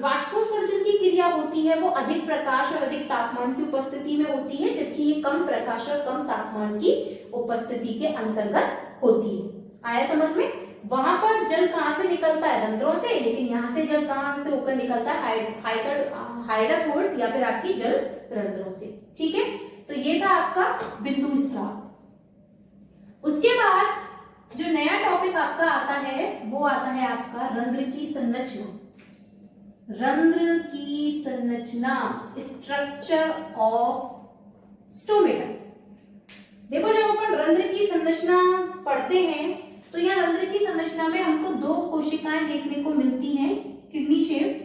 वाष्पोत्सर्जन की क्रिया होती है वो अधिक प्रकाश और अधिक तापमान की उपस्थिति में होती है, जबकि ये कम प्रकाश और कम तापमान की उपस्थिति के अंतर्गत होती है। आया समझ में? वहां पर जल कहां से निकलता है? रंध्रों से, लेकिन यहाँ से जल कहां से होकर निकलता है? हाइडाथोड्स या फिर आपकी जल रंध्रों से। ठीक है, तो ये था आपका बिंदु स्त्राव। उसके बाद जो नया टॉपिक आपका आता है वो आता है आपका रंध्र की संरचना। रंध्र की संरचना, स्ट्रक्चर ऑफ स्टोमेटा। देखो, जब अपन रंध्र की संरचना पढ़ते हैं तो यहाँ रंध्र की संरचना में हमको दो कोशिकाएं देखने को मिलती हैं, किडनी शेप।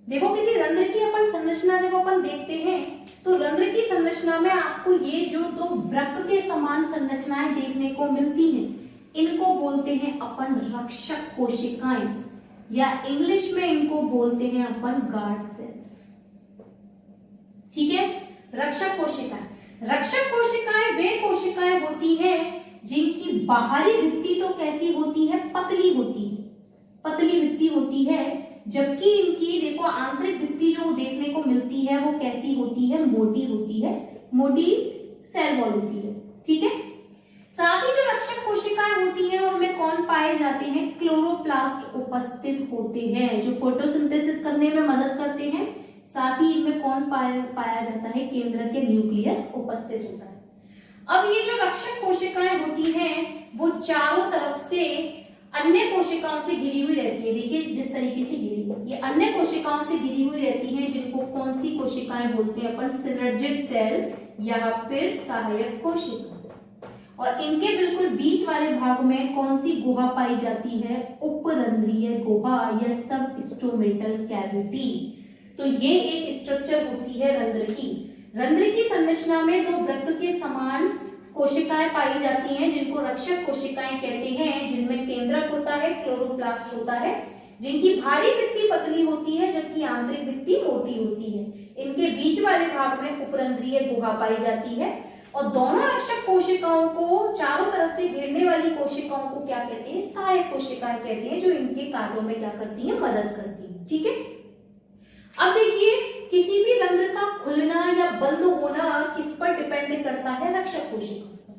देखो, किसी रंध्र की अपन संरचना जब अपन देखते हैं तो रंध्र की संरचना में आपको ये जो दो वृक्क के समान संरचनाएं देखने को मिलती हैं, इनको बोलते हैं अपन रक्षक कोशिकाएं, या इंग्लिश में इनको बोलते हैं अपन गार्ड सेल्स। ठीक है, रक्षक कोशिकाएं। रक्षक कोशिकाएं वे कोशिकाएं होती हैं जिनकी बाहरी भित्ति तो कैसी होती है? पतली होती है, पतली भित्ति होती है, जबकि इनकी देखो आंतरिक भित्ति जो देखने को मिलती है वो कैसी होती है, मोटी होती है, मोटी सेल वॉल होती है। ठीक है, साथ ही जो रक्षक कोशिकाएं होती हैं उनमें कौन पाए जाते हैं, क्लोरोप्लास्ट उपस्थित होते हैं जो फोटोसिंथेसिस करने में मदद करते हैं। साथ ही इनमें कौन पाया जाता है, केंद्र के न्यूक्लियस उपस्थित होता है। अब ये जो रक्षक कोशिकाएं होती हैं वो चारों तरफ से अन्य कोशिकाओं से घिरी हुई रहती है। देखिए जिस तरीके से घिरी है, ये अन्य कोशिकाओं से घिरी हुई रहती हैं जिनको कौन सी कोशिकाएं बोलते हैं अपन, सिनर्जिड सेल या फिर सहायक कोशिका। और इनके बिल्कुल बीच वाले भाग में कौन सी गुहा पाई जाती है, उपरंध्रीय गुहा या सब स्टोमेटल कैविटी। तो ये एक स्ट्रक्चर होती है रंध्र की। रंध्र की संरचना में दो वृक्क के समान कोशिकाएं पाई जाती हैं जिनको रक्षक कोशिकाएं कहते हैं, जिनमें केंद्रक होता है, क्लोरोप्लास्ट होता है, जिनकी बाहरी भित्ति पतली होती है जबकि आंतरिक भित्ति मोटी होती है। इनके बीच वाले भाग में उपरंध्रीय गुहा पाई जाती है। और दोनों रक्षक कोशिकाओं को चारों तरफ से घेरने वाली कोशिकाओं को क्या कहते हैं, सहायक कोशिकाएं कहते हैं, जो इनके कार्यों में क्या करती है, मदद करती है। ठीक है, अब देखिए किसी भी रंध्र का खुलना या बंद होना किस पर डिपेंड करता है, रक्षक कोशिकाओं पर।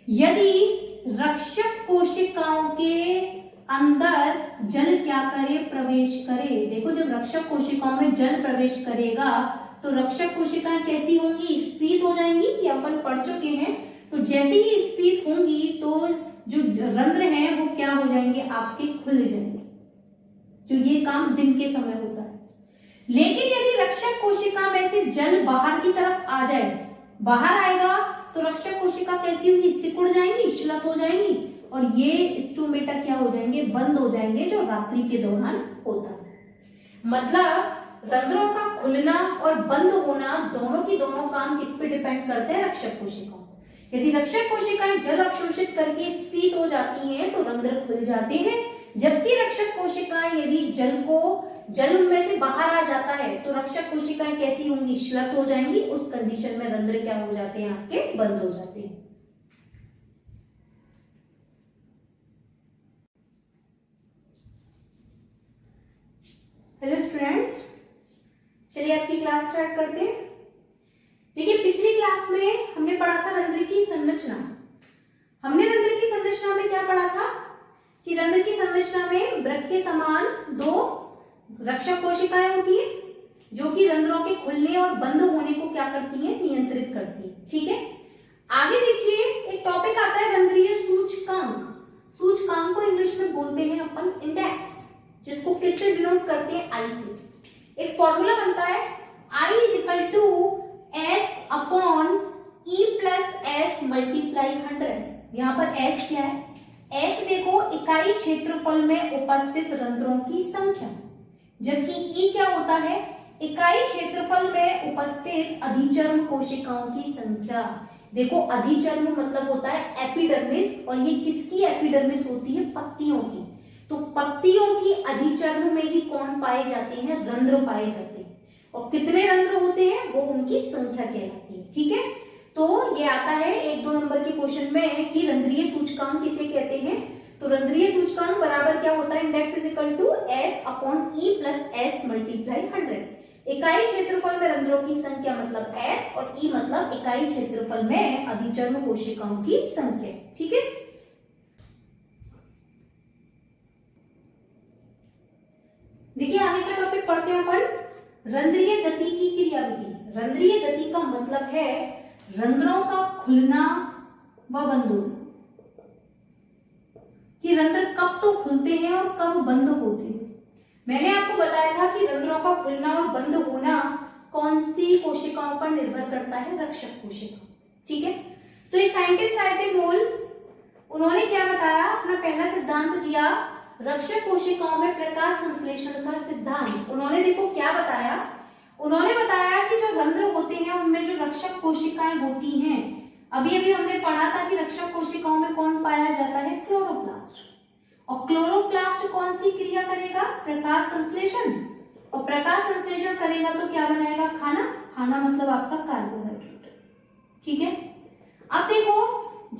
यदि रक्षक कोशिकाओं के अंदर जल क्या करे, प्रवेश करे। देखो जब रक्षक कोशिकाओं में जल प्रवेश करेगा तो रक्षक कोशिकाएं कैसी होंगी, स्फीत हो जाएंगी, ये अपन पढ़ चुके हैं। तो जैसे ही स्फीत होंगी तो जो रंध्र हैं वो क्या हो जाएंगे, आपके खुल जाएंगे। जो ये काम दिन के समय होता है। लेकिन यदि रक्षक कोशिका में से जल बाहर की तरफ आ जाए, बाहर आएगा तो रक्षक कोशिका कैसी होंगी, सिकुड़ जाएंगी, श्लथ हो जाएंगी और ये स्टोमेटा क्या हो जाएंगे, बंद हो जाएंगे, जो रात्रि के दौरान होता है। मतलब रंध्रों का खुलना और बंद होना दोनों की दोनों काम किस पे डिपेंड करते हैं, रक्षक कोशिकाओं। यदि रक्षक कोशिकाएं जल अवशोषित करके स्फीत हो जाती हैं तो रंध्र खुल जाते हैं, जबकि रक्षक कोशिकाएं यदि जल उनमें से बाहर आ जाता है तो रक्षक कोशिकाएं कैसी होंगी, श्लथ हो जाएंगी। उस कंडीशन में रंध्र क्या हो जाते हैं, आपके बंद हो जाते हैं। हेलो स्टूडेंट्स, चलिए आपकी क्लास स्टार्ट करते हैं। देखिए पिछली क्लास में हमने पढ़ा था रंध्र की संरचना। हमने रंध्र की संरचना में क्या पढ़ा था कि रंध्र की संरचना में वृक्क के समान दो रक्षक कोशिकाएं होती है जो कि रंध्रों के खुलने और बंद होने को क्या करती हैं, नियंत्रित करती है। ठीक है, आगे देखिए एक टॉपिक आता है रंध्रीय सूचकांक। सूचकांक को इंग्लिश में बोलते हैं अपन इंडेक्स, जिसको किससे डिनोट करते हैं, आई से। एक फॉर्मूला बनता है I = S upon E + S multiply 100। यहाँ पर S क्या है, S देखो इकाई क्षेत्रफल में उपस्थित रंध्रों की संख्या, जबकि E क्या होता है, इकाई क्षेत्रफल में उपस्थित अधिचर्म कोशिकाओं की संख्या। देखो अधिचर्म मतलब होता है एपिडर्मिस, और ये किसकी एपिडर्मिस होती है, पत्तियों की। तो पत्तियों की अधिचर्म में ही कौन पाए जाते हैं, रंध्र पाए जाते हैं। और कितने रंध्र होते हैं वो उनकी संख्या कहलाती है। ठीक है, तो ये आता है 1-2 नंबर के क्वेश्चन में कि रंध्रीय सूचकांक किसे कहते हैं। तो रंध्रीय सूचकांक बराबर क्या होता है, index = S upon E + S multiply 100। इकाई क्षेत्रफल में रंध्रों की संख्या मतलब S और E मतलब इकाई क्षेत्रफल में अधिचर्म कोशिकाओं की संख्या। ठीक है, देखिए आगे का टॉपिक पढ़ते हैं अपन, रंध्रीय गति की क्रियाविधि। रंध्रीय गति का मतलब है रंध्रों का खुलना व बंद होना, कि रंध्र कब तो खुलते हैं और कब बंद होते हैं। मैंने आपको बताया था कि रंध्रों का खुलना और बंद होना कौन सी कोशिकाओं पर निर्भर करता है, रक्षक कोशिका। ठीक है, तो एक साइंटिस्ट आए थे मोल, उन्होंने क्या बताया, अपना पहला सिद्धांत दिया रक्षक कोशिकाओं में प्रकाश संश्लेषण का सिद्धांत। उन्होंने देखो क्या बताया, उन्होंने बताया कि जो रंध्र होते हैं उनमें जो रक्षक कोशिकाएं होती हैं, अभी अभी हमने पढ़ा था कि रक्षक कोशिकाओं में कौन पाया जाता है, क्लोरोप्लास्ट। और क्लोरोप्लास्ट कौन सी क्रिया करेगा, प्रकाश संश्लेषण। और प्रकाश संश्लेषण करेगा तो क्या बनाएगा, खाना। खाना मतलब आपका कार्बोहाइड्रेट। ठीक है, अब देखो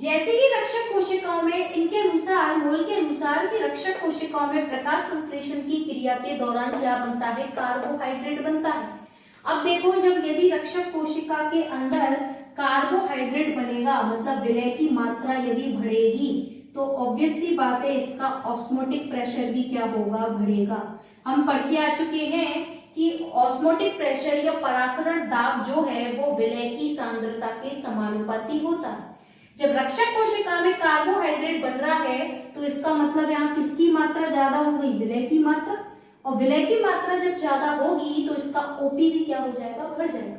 जैसे ही रक्षक कोशिकाओं में इनके अनुसार, मोल के अनुसार कि रक्षक कोशिकाओं में प्रकाश संश्लेषण की क्रिया के दौरान क्या बनता है, कार्बोहाइड्रेट बनता है। अब देखो, जब यदि रक्षक कोशिका के अंदर कार्बोहाइड्रेट बनेगा, मतलब विलय की मात्रा यदि बढ़ेगी, तो ऑब्वियस सी बात है इसका ऑस्मोटिक प्रेशर भी क्या होगा, बढ़ेगा। हम पढ़ के आ चुके हैं कि ऑस्मोटिक प्रेशर या परासरण दाब जो है वो विलय की सांद्रता के समानुपाती होता है। जब रक्षक कोशिका में कार्बोहाइड्रेट बन रहा है तो इसका मतलब यहाँ किसकी मात्रा ज्यादा हो गई, विलय की मात्रा। और विलय की मात्रा जब ज्यादा होगी तो इसका ओपी भी क्या हो जाएगा, बढ़ जाएगा।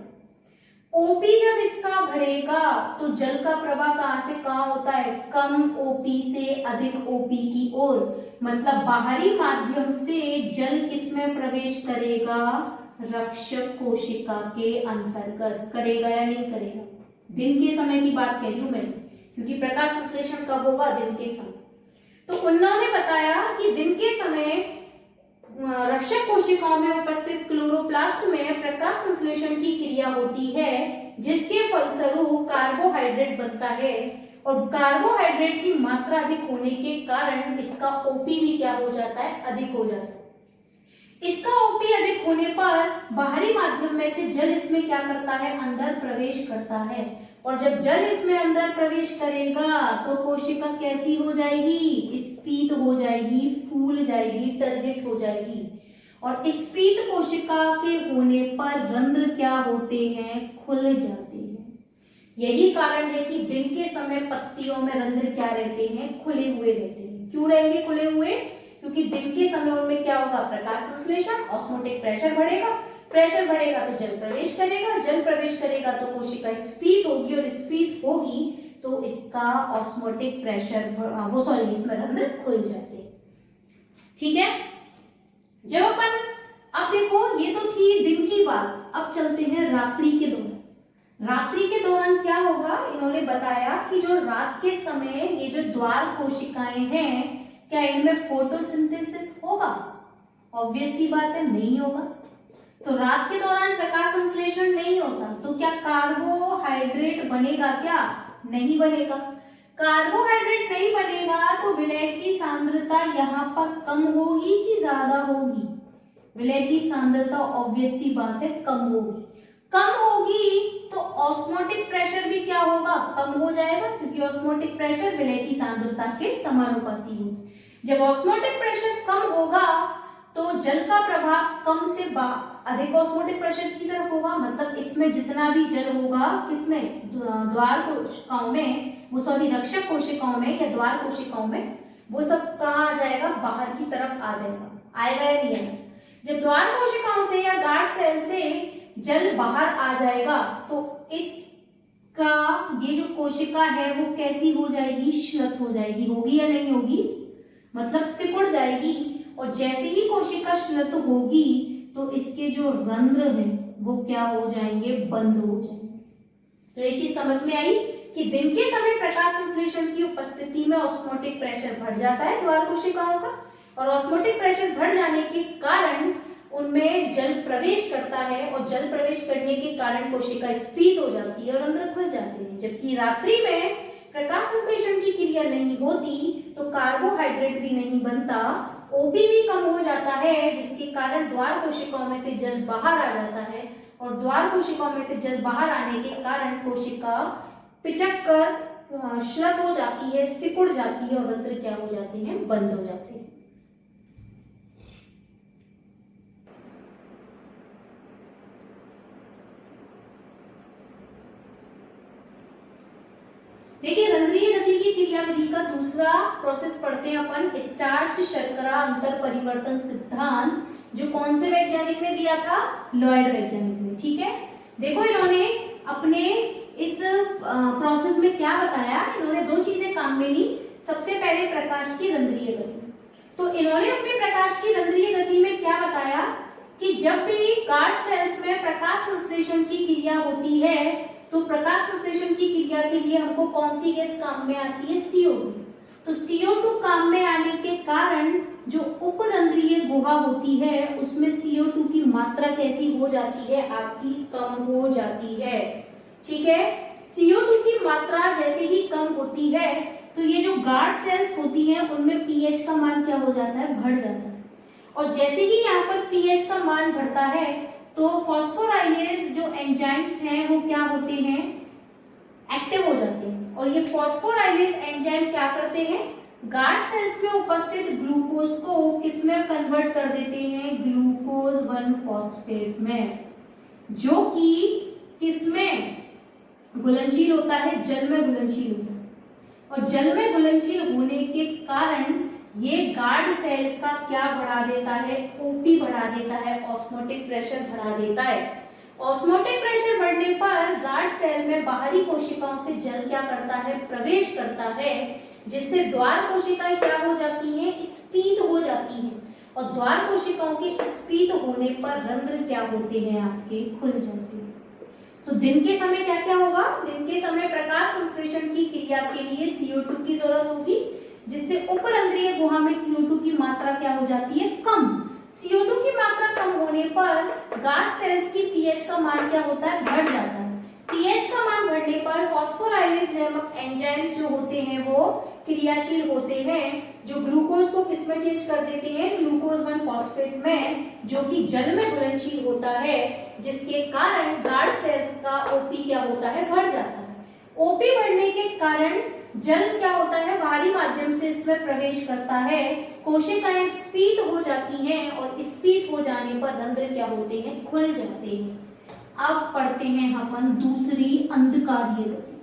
ओपी जब इसका बढ़ेगा तो जल का प्रवाह कहां से कहां होता है, कम ओपी से अधिक ओपी की ओर। मतलब बाहरी माध्यम से जल किसमें प्रवेश करेगा, रक्षक कोशिका के अंतर्गत। करेगा या नहीं करेगा, दिन के समय की बात कह रही हूं मैं, क्योंकि प्रकाश संश्लेषण कब होगा, दिन के समय। तो उन्होंने बताया कि दिन के समय रक्षक कोशिकाओं में उपस्थित क्लोरोप्लास्ट में प्रकाश संश्लेषण की क्रिया होती है, जिसके फलस्वरूप कार्बोहाइड्रेट बनता है। और कार्बोहाइड्रेट की मात्रा अधिक होने के कारण इसका ओपी भी क्या हो जाता है, अधिक हो जाता है। इसका ओपी अधिक होने पर बाहरी माध्यम में से जल इसमें क्या करता है, अंदर प्रवेश करता है। और जब जल इसमें अंदर प्रवेश करेगा तो कोशिका कैसी हो जाएगी, स्फीत हो जाएगी, फूल जाएगी, टर्गेट हो जाएगी। और स्फीत कोशिका के होने पर रंध्र क्या होते हैं, खुल जाते हैं। यही कारण है कि दिन के समय पत्तियों में रंध्र क्या रहते हैं, खुले हुए रहते हैं। क्यों रहेंगे खुले हुए, क्योंकि दिन के समय उनमें क्या होगा, प्रकाश संश्लेषण, ऑस्मोटिक प्रेशर बढ़ेगा, प्रेशर बढ़ेगा तो जल प्रवेश करेगा, जल प्रवेश करेगा तो कोशिका स्फीत होगी, और स्फीत होगी तो इसका ऑस्मोटिक प्रेशर इसमें रंध्र खुल जाते हैं। ठीक है, जब अपन, अब देखो ये तो थी दिन की बात, अब चलते हैं रात्रि के दौरान। रात्रि के दौरान क्या होगा, इन्होंने बताया कि जो रात के समय ये जो द्वार कोशिकाएं हैं, क्या इनमें फोटोसिंथेसिस होगा, ऑब्वियस सी बात है नहीं होगा। तो रात के दौरान प्रकाश संश्लेषण नहीं होता, तो क्या कार्बोहाइड्रेट बनेगा, क्या नहीं बनेगा। कार्बोहाइड्रेट नहीं बनेगा तो विलय की सांद्रता यहाँ पर कम होगी कि ज्यादा होगी, विलय की सांद्रता ऑब्वियस सी बात है कम होगी। कम होगी तो ऑस्मोटिक प्रेशर भी क्या होगा, कम हो जाएगा, क्योंकि ऑस्मोटिक प्रेशर विलय की सांद्रता के समानुपाती होगा। जब ऑस्मोटिक प्रेशर कम होगा तो जल का प्रवाह कम से अधिक ऑस्मोटिक प्रेशर की तरफ होगा। मतलब इसमें जितना भी जल होगा, किसमें, द्वार कोशिकाओं में, वो सॉरी रक्षक कोशिकाओं में या द्वार कोशिकाओं में, वो सब कहाँ आ जाएगा, बाहर की तरफ आ जाएगा। आएगा या नहीं आएगा। जब द्वार कोशिकाओं से या गार्ड सेल से जल बाहर आ जाएगा तो इसका ये जो कोशिका है वो कैसी हो जाएगी, श्लथ हो जाएगी। होगी या नहीं होगी, मतलब सिकुड़ जाएगी। और जैसे ही कोशिका श्लथ होगी तो इसके जो रंध्र हैं वो क्या हो जाएंगे, बंद हो जाएंगे। तो ये चीज समझ में आई कि दिन के समय प्रकाश संश्लेषण की उपस्थिति में ऑस्मोटिक प्रेशर बढ़ जाता है द्वार कोशिकाओं का, और ऑस्मोटिक प्रेशर बढ़ जाने के कारण उनमें जल प्रवेश करता है, और जल प्रवेश करने के कारण कोशिका स्फीत हो जाती है और रंध्र खुल जाते हैं। जबकि रात्रि में प्रकाश संश्लेषण की क्रिया नहीं होती तो कार्बोहाइड्रेट भी नहीं बनता, ओपी भी कम हो जाता है, जिसके कारण द्वार कोशिकाओं में से जल बाहर आ जाता है। और द्वार कोशिकाओं में से जल बाहर आने के कारण कोशिका पिचक कर श्लथ हो जाती है, सिकुड़ जाती है, और रंध्र क्या हो जाते हैं, बंद हो जाते हैं। देखिए, रंध्रीय गति की क्रियाविधि का दूसरा प्रोसेस पढ़ते हैं अपन, स्टार्च शर्करा अंतर परिवर्तन सिद्धांत, जो कौन से वैज्ञानिक ने दिया था, लॉयड वैज्ञानिक ने। ठीक है, देखो इन्होंने अपने इस प्रोसेस में क्या बताया, इन्होंने दो चीजें काम में ली। सबसे पहले प्रकाश की रंध्रीय गति। तो इन्होंने अपने प्रकाश की रंध्रीय गति में क्या बताया कि जब भी गार्ड सेल्स में प्रकाश संश्लेषण की क्रिया होती है तो प्रकाश संश्लेषण की क्रिया के लिए हमको कौन सी गैस काम में आती है, CO2। तो CO2 काम में आने के कारण जो उपरंध्रीय गुहा होती है उसमें CO2 की मात्रा कैसी हो जाती है, आपकी कम हो जाती है। ठीक है, CO2 की मात्रा जैसे ही कम होती है तो ये जो गार्ड सेल्स होती हैं उनमें पीएच का मान क्या हो जाता है, बढ़ जाता है। और जैसे ही यहाँ पर पीएच का मान बढ़ता है तो फॉस्फोराइलेज जो एंजाइम्स हैं वो क्या होते हैं, एक्टिव हो जाते हैं। और ये फॉस्फोराइलेज एंजाइम क्या करते हैं, गार्ड सेल्स में उपस्थित ग्लूकोज को किसमें कन्वर्ट कर देते हैं, ग्लूकोज 1 फॉस्फेट में, जो कि किसमें घुलनशील होता है, जल में घुलनशील होता है। और जल में घुलनशील होने के कारण ये गार्ड सेल का क्या बढ़ा देता है, ओपी बढ़ा देता है, ऑस्मोटिक प्रेशर बढ़ा देता है। ऑस्मोटिक प्रेशर बढ़ने पर गार्ड सेल में बाहरी कोशिकाओं से जल क्या करता है, प्रवेश करता है, जिससे द्वार कोशिकाएं क्या हो जाती हैं, स्फीत हो जाती हैं। और द्वार कोशिकाओं के स्फीत होने पर रंध्र क्या होते हैं, आपके खुल जाते हैं। तो दिन के समय क्या क्या होगा, दिन के समय प्रकाश संश्लेषण की क्रिया के लिए CO2 की जरूरत होगी, जिससे उपरंध्रीय गुहा में CO2 की मात्रा क्या हो जाती है, कम। CO2 की मात्रा कम होने पर गार्ड सेल्स की पीएच का मान क्या होता है, बढ़ जाता है। पीएच का मान बढ़ने पर फॉस्फोराइलेज नामक एंजाइम्स जो होते हैं वो क्रियाशील होते हैं, जो ग्लूकोज को किसमें चेंज कर देते हैं, ग्लूकोज 1 फॉस्फेट में, जो कि जल में घुलनशील होता है, जिसके कारण गार्ड सेल्स का ओपी क्या होता है, बढ़ जाता है। ओपी बढ़ने के कारण जल क्या होता है, बाहरी माध्यम से इसमें प्रवेश करता है, कोशिकाएं स्फीत हो जाती हैं और स्फीत हो जाने पर रंध्र क्या होते हैं, खुल जाते हैं। अब पढ़ते हैं अपन दूसरी अंधकारीय गति,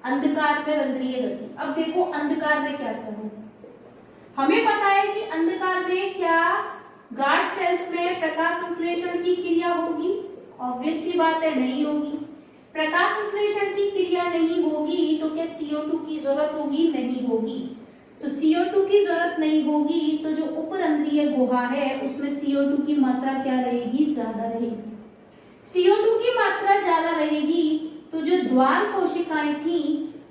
अंधकार में रंध्रीय गति। अब देखो अंधकार में क्या क्या होगा, हमें पता है कि अंधकार में क्या गार्ड सेल्स में प्रकाश संश्लेषण की क्रिया होगी, ऑब्वियस सी बात है, नहीं होगी। प्रकाश संश्लेषण की क्रिया नहीं होगी तो क्या CO2 की जरूरत होगी, नहीं होगी। तो CO2 की जरूरत नहीं होगी तो जो उपरंध्रीय गुहा है उसमें CO2 की मात्रा क्या रहेगी, ज्यादा रहेगी। CO2 की मात्रा ज्यादा रहेगी तो जो द्वार कोशिकाएं थी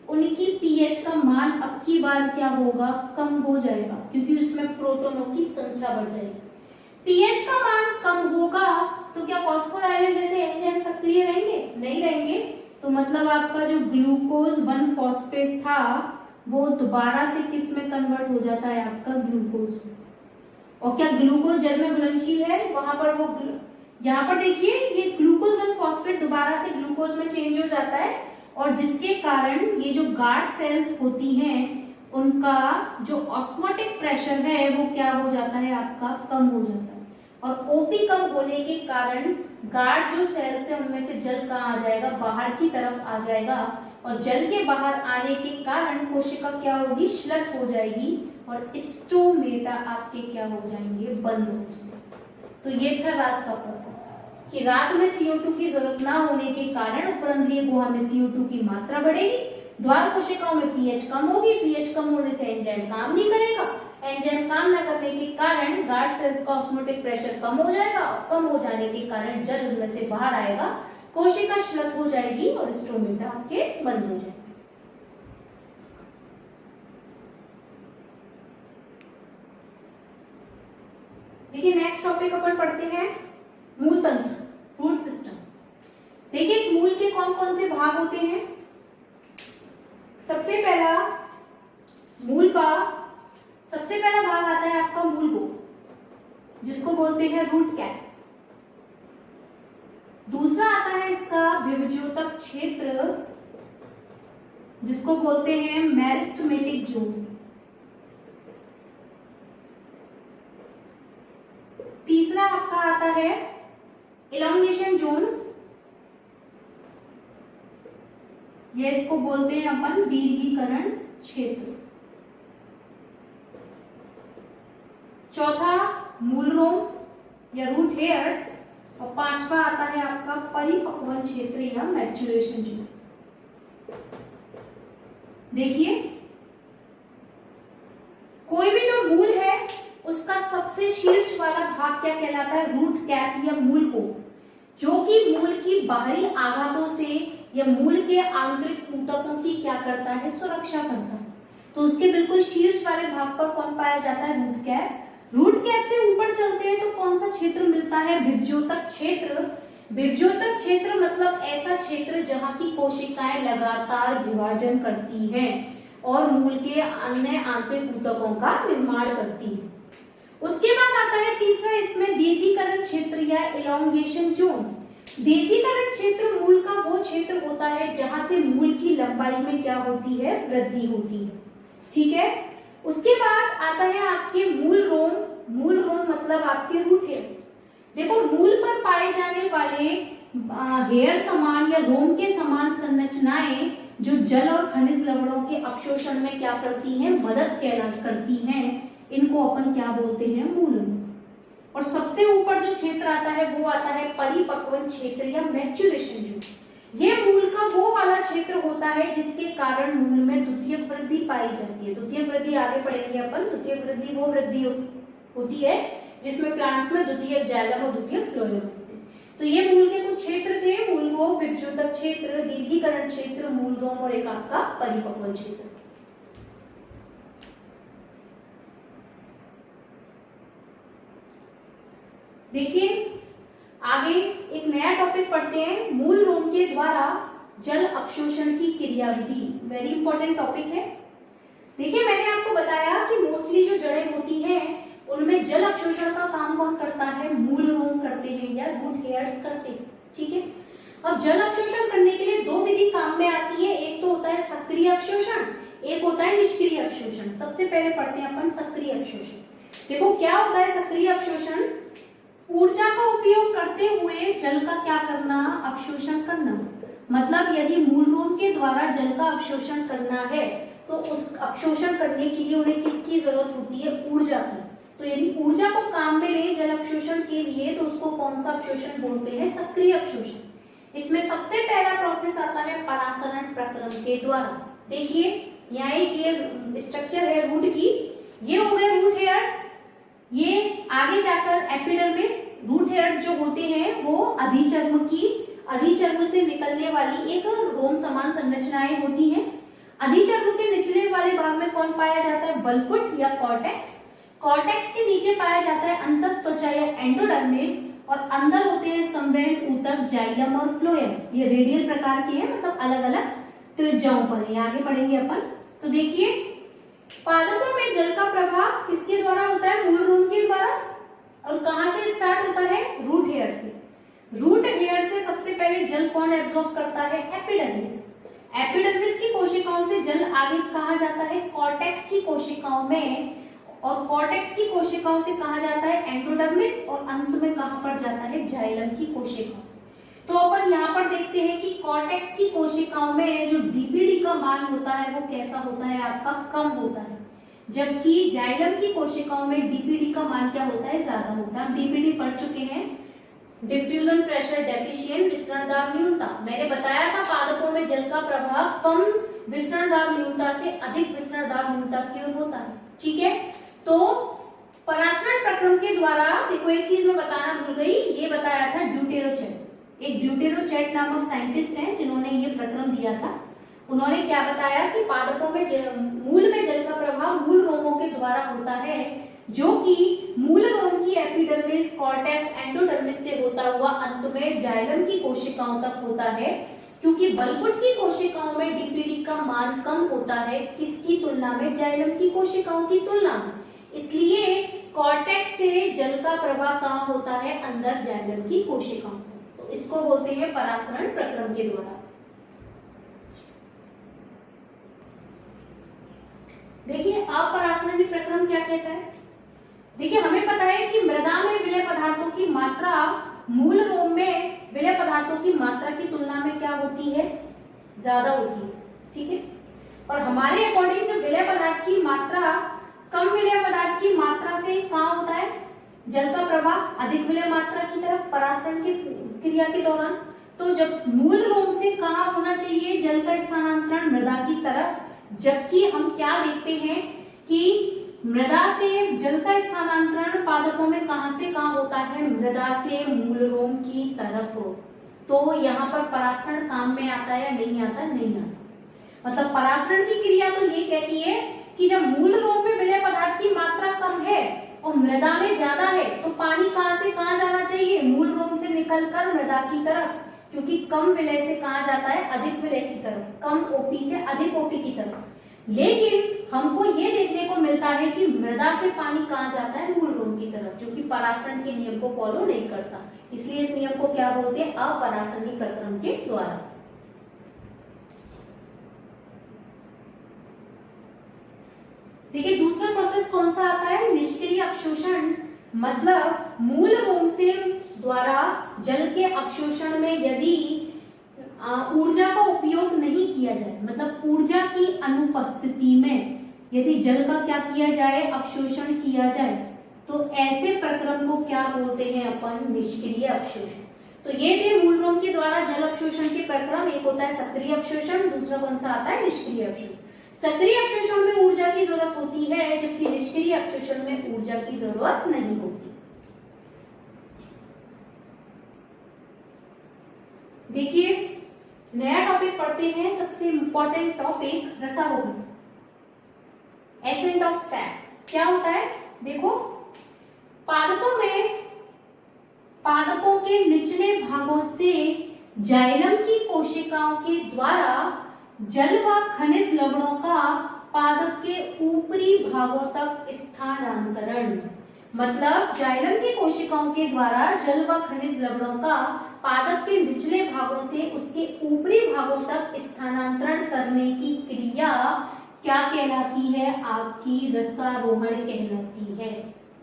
उनकी पीएच का मान अब की बार क्या होगा, कम हो जाएगा, क्योंकि उसमें प्रोटॉनों की संख्या बढ़ जाएगी। पीएच का मान कम होगा तो क्या फॉस्फोराइलेज जैसे एंजाइम सक्रिय रहेंगे, नहीं रहेंगे। तो मतलब आपका जो ग्लूकोज 1 फॉस्फेट था वो दोबारा से किस में कन्वर्ट हो जाता है, आपका ग्लूकोज। और क्या ग्लूकोज जल में घुलनशील है, वहां पर वो यहाँ पर देखिए ये ग्लूकोज 1 फॉस्फेट दोबारा से ग्लूकोज में चेंज हो जाता है, और जिसके कारण ये जो गार्ड सेल्स होती हैं उनका जो ऑस्मोटिक प्रेशर है वो क्या हो जाता है, आपका कम हो जाता है। और ओपी कम होने के कारण गार्ड जो सेल्स है उनमें से जल कहाँ आ जाएगा, बाहर की तरफ आ जाएगा। और जल के बाहर आने के कारण कोशिका क्या होगी, श्लथ हो जाएगी और स्टोमेटा आपके क्या हो जाएंगे, बंद हो जाएंगे। तो ये था रात का प्रोसेस कि रात में CO2 की जरूरत ना होने के कारण उपरंध्रीय गुहा में CO2 की मात्रा बढ़ेगी, द्वार कोशिकाओं में पीएच कम होगी, पीएच कम होने से एंजाइम काम नहीं करेगा, एंजाइम काम न करने के कारण गार्ड सेल्स का ऑस्मोटिक प्रेशर कम हो जाएगा, और कम हो जाने के कारण जल उनमें से बाहर आएगा, कोशिका श्लथ हो जाएगी और स्टोमेटा आपके बंद हो जाएंगे। देखिए नेक्स्ट टॉपिक अपन पढ़ते हैं मूल तंत्र, रूट सिस्टम। देखिए मूल के कौन कौन से भाग होते हैं। सबसे पहला मूल का सबसे पहला भाग आता है आपका मूल को, जिसको बोलते हैं रूट कैप। दूसरा आता है इसका विभज्योतक क्षेत्र, जिसको बोलते हैं मेरिस्टेमेटिक जोन। तीसरा आपका आता है इलोंगेशन जोन, ये इसको बोलते हैं अपन दीर्घीकरण क्षेत्र। चौथा मूल रोम या रूट हेयर्स, और पांचवा आता है आपका परिपक्वन क्षेत्र या मैच्योरेशन जोन। देखिए कोई भी जो मूल है उसका सबसे शीर्ष वाला भाग क्या कहलाता है, रूट कैप या मूल को, जो कि मूल की बाहरी आघातों से या मूल के आंतरिक ऊतकों की क्या करता है, सुरक्षा करता है। तो उसके बिल्कुल शीर्ष वाले भाग पर कौन पाया जाता है, रूट कैप। रूट कैप से ऊपर चलते हैं तो कौन सा क्षेत्र मिलता है, विभज्योतक क्षेत्र। विभजोतक क्षेत्र मतलब ऐसा क्षेत्र जहां की कोशिकाएं लगातार विभाजन करती हैं और मूल के अन्य आंतरिक ऊतकों का निर्माण करती हैं। उसके बाद आता है तीसरा, इसमें दीर्घीकरण क्षेत्र या इलोंगेशन जोन। दीर्घीकरण क्षेत्र मूल का वो क्षेत्र होता है जहां से मूल की लंबाई में क्या होती है, वृद्धि होती है। ठीक है। उसके बाद आता है आपके मूल रोम। मूल रोम मतलब आपके रूट हेयर्स। देखो, मूल पर पाए जाने वाले हेयर समान या रोम के समान संरचनाएं जो जल और खनिज लवणों के अवशोषण में क्या करती हैं, मदद करती हैं, इनको अपन क्या बोलते हैं, मूल। और सबसे ऊपर जो क्षेत्र आता है वो आता है परिपक्वन क्षेत्र या मैच्योरेशन जोन। ये मूल का वो वाला क्षेत्र होता है जिसके कारण मूल में द्वितीयक वृद्धि पाई जाती है। द्वितीयक वृद्धि आगे पढ़ेंगे अपन। द्वितीयक वृद्धि वो वृद्धि होती है जिसमें प्लांट्स में द्वितीयक जाइलम और द्वितीयक फ्लोएम होते हैं। तो ये मूल के कुछ क्षेत्र थे, मूल को विभजोतक क्षेत्र, दीर्घीकरण क्षेत्र, मूल रोम और एक आपका परिपक्वन क्षेत्र। देखिए आगे एक नया टॉपिक पढ़ते हैं, मूल रोम के द्वारा जल अवशोषण की क्रियाविधि। वेरी इंपॉर्टेंट टॉपिक है। देखिए, मैंने आपको बताया कि मोस्टली जो जड़ें होती हैं उनमें जल अवशोषण का काम कौन करता है, मूल रोम करते हैं या रूट हेयर्स करते हैं। ठीक है। अब जल अवशोषण करने के लिए दो विधि काम में आती है। एक तो होता है सक्रिय अवशोषण, एक होता है निष्क्रिय अवशोषण। सबसे पहले पढ़ते हैं अपन सक्रिय अवशोषण। देखो क्या होता है सक्रिय अवशोषण, ऊर्जा का उपयोग करते हुए जल का क्या करना, अवशोषण करना। मतलब यदि मूल रोम के द्वारा जल का अवशोषण करना है तो उस अवशोषण करने के लिए उन्हें किसकी जरूरत होती है, ऊर्जा की। तो यदि ऊर्जा को काम में ले जल अवशोषण के लिए तो उसको कौन सा अवशोषण बोलते हैं, सक्रिय अवशोषण। इसमें सबसे पहला प्रोसेस आता है परासरण प्रक्रम के द्वारा। देखिए यहाँ एक ये स्ट्रक्चर है रूट की, ये हो गए रूट हेयर्स, ये आगे जाकर एपिडर्मिस। रूट हेयर्स जो होते हैं वो अधिचर्म से निकलने वाली एक रोम समान संरचनाएं होती हैं। अधिचर्म के निचले वाले भाग में कौन पाया जाता है, बल्कुट या कॉर्टेक्स। कॉर्टेक्स के नीचे पाया जाता है अंतःत्वचा या एंडोडर्मिस, और अंदर होते हैं संवहन ऊतक, जाइलम और फ्लोएम। ये रेडियल प्रकार के हैं, मतलब अलग अलग त्रिज्याओं पर है। आगे पढ़ेंगे अपन। तो देखिए पादपों में जल का प्रवाह किसके द्वारा होता है, मूल रोम के द्वारा। और कहां से स्टार्ट होता है, रूट हेयर से। रूट हेयर से सबसे पहले जल कौन एब्जॉर्ब करता है, एपिडर्मिस। एपिडर्मिस की कोशिकाओं से जल आगे कहा जाता है, कॉर्टेक्स की कोशिकाओं में, और कॉर्टेक्स की कोशिकाओं से कहा जाता है एंडोडर्मिस, और अंत में कहां पर जाता है, जाइलम की कोशिकाओं। तो अपन यहाँ पर देखते हैं कि कॉर्टेक्स की कोशिकाओं में जो डीपीडी का मान होता है वो कैसा होता है, आपका कम होता है, जबकि जाइलम की कोशिकाओं में डीपीडी का मान क्या होता है, ज्यादा होता है। हम डीपीडी पढ़ चुके हैं, डिफ्यूजन प्रेशर डेफिशिएंट, विसरण दाब न्यूनता। मैंने बताया था पादपों में जल का प्रभाव कम विसरण दाब न्यूनता से अधिक विसरण दाब न्यूनता की ओर होता है। ठीक है। तो परासरण प्रक्रम के द्वारा, देखो एक चीज मैं बताना भूल गई, ये बताया था ड्यूटेरोचेट। एक ड्यूटेरोचेट नामक साइंटिस्ट हैं जिन्होंने ये प्रक्रम दिया था। उन्होंने क्या बताया कि पादपों में मूल में जल का प्रभाव मूल रोमों के द्वारा होता है, जो कि मूल रोम की एपिडर्मिस, कॉर्टेक्स, एंडोडर्मिस से होता हुआ अंत में जाइलम की कोशिकाओं तक होता है। क्योंकि बल्कुट की कोशिकाओं में डीपीडी का मान कम होता है, किसकी तुलना में, जाइलम की कोशिकाओं की तुलना में। इसलिए कॉर्टेक्स से जल का प्रवाह कहाँ होता है, अंदर जाइलम की कोशिकाओं। तो इसको बोलते हैं परासरण प्रक्रम के द्वारा। देखिए अपरासरणीय प्रक्रम क्या कहता है। देखिए हमें पता है कि मृदा में विलय पदार्थों की मात्रा मूल रोम में विलय पदार्थों की मात्रा की तुलना में क्या होती है, ज्यादा होती है। ठीक है। और हमारे अकॉर्डिंग जब विलय पदार्थ की मात्रा कम विलय पदार्थ की मात्रा से कहाँ होता है, जल का प्रवाह अधिक विलय मात्रा की तरफ परासरण की क्रिया के दौरान। तो जब मूल रोम से कहाँ होना चाहिए जल का स्थानांतरण, मृदा की तरफ, जबकि हम क्या देखते हैं कि मृदा से जल का स्थानांतरण पादपों में कहां से कहां होता है, मृदा से मूल रोम की तरफ। तो यहाँ पर परासरण काम में आता है या नहीं आता, नहीं आता। मतलब परासरण की क्रिया तो ये कहती है कि जब मूल रोम में विलय पदार्थ की मात्रा कम है और मृदा में ज्यादा है तो पानी कहां से कहां जाना चाहिए, मूल रोम से निकलकर मृदा की तरफ, क्योंकि कम विलय से कहां जाता है, अधिक विलय की तरफ, कम ओपी से अधिक ओपी की तरफ। लेकिन हमको ये देखने को मिलता है कि मृदा से पानी कहां जाता है, मूल रोम की तरफ, जो कि परासरण के नियम को फॉलो नहीं करता। इसलिए इस नियम को क्या बोलते हैं, अपरासनी प्रक्रम के द्वारा। देखिए दूसरा प्रोसेस कौन सा आता है, निष्क्रिय अवशोषण। मतलब मूल रोम से द्वारा जल के अवशोषण में यदि ऊर्जा का उपयोग नहीं किया जाए, मतलब ऊर्जा की अनुपस्थिति में यदि जल का क्या किया जाए, अवशोषण किया जाए, तो ऐसे प्रक्रम को क्या बोलते हैं अपन, निष्क्रिय अवशोषण। तो ये थे मूल रोम के द्वारा जल अवशोषण के प्रक्रम। एक होता है सक्रिय अवशोषण, दूसरा कौन सा आता है, निष्क्रिय अवशोषण। सक्रिय अवशोषण में ऊर्जा की जरूरत होती है, जबकि निष्क्रिय अवशोषण में ऊर्जा की जरूरत नहीं होती। देखिए नया टॉपिक पढ़ते हैं, सबसे इंपॉर्टेंट टॉपिक रसारोहण, एसेंट ऑफ सैप। क्या होता है, देखो पादपों के निचले भागों से जाइलम की कोशिकाओं के द्वारा जल व खनिज लवणों का पादप के ऊपरी भागों तक स्थानांतरण। मतलब जाइलम की कोशिकाओं के द्वारा जल व खनिज लवणों का पादप के निचले भागों से उसके ऊपरी भागों तक स्थानांतरण करने की क्रिया क्या कहलाती है, आपकी रसारोहण कहलाती है।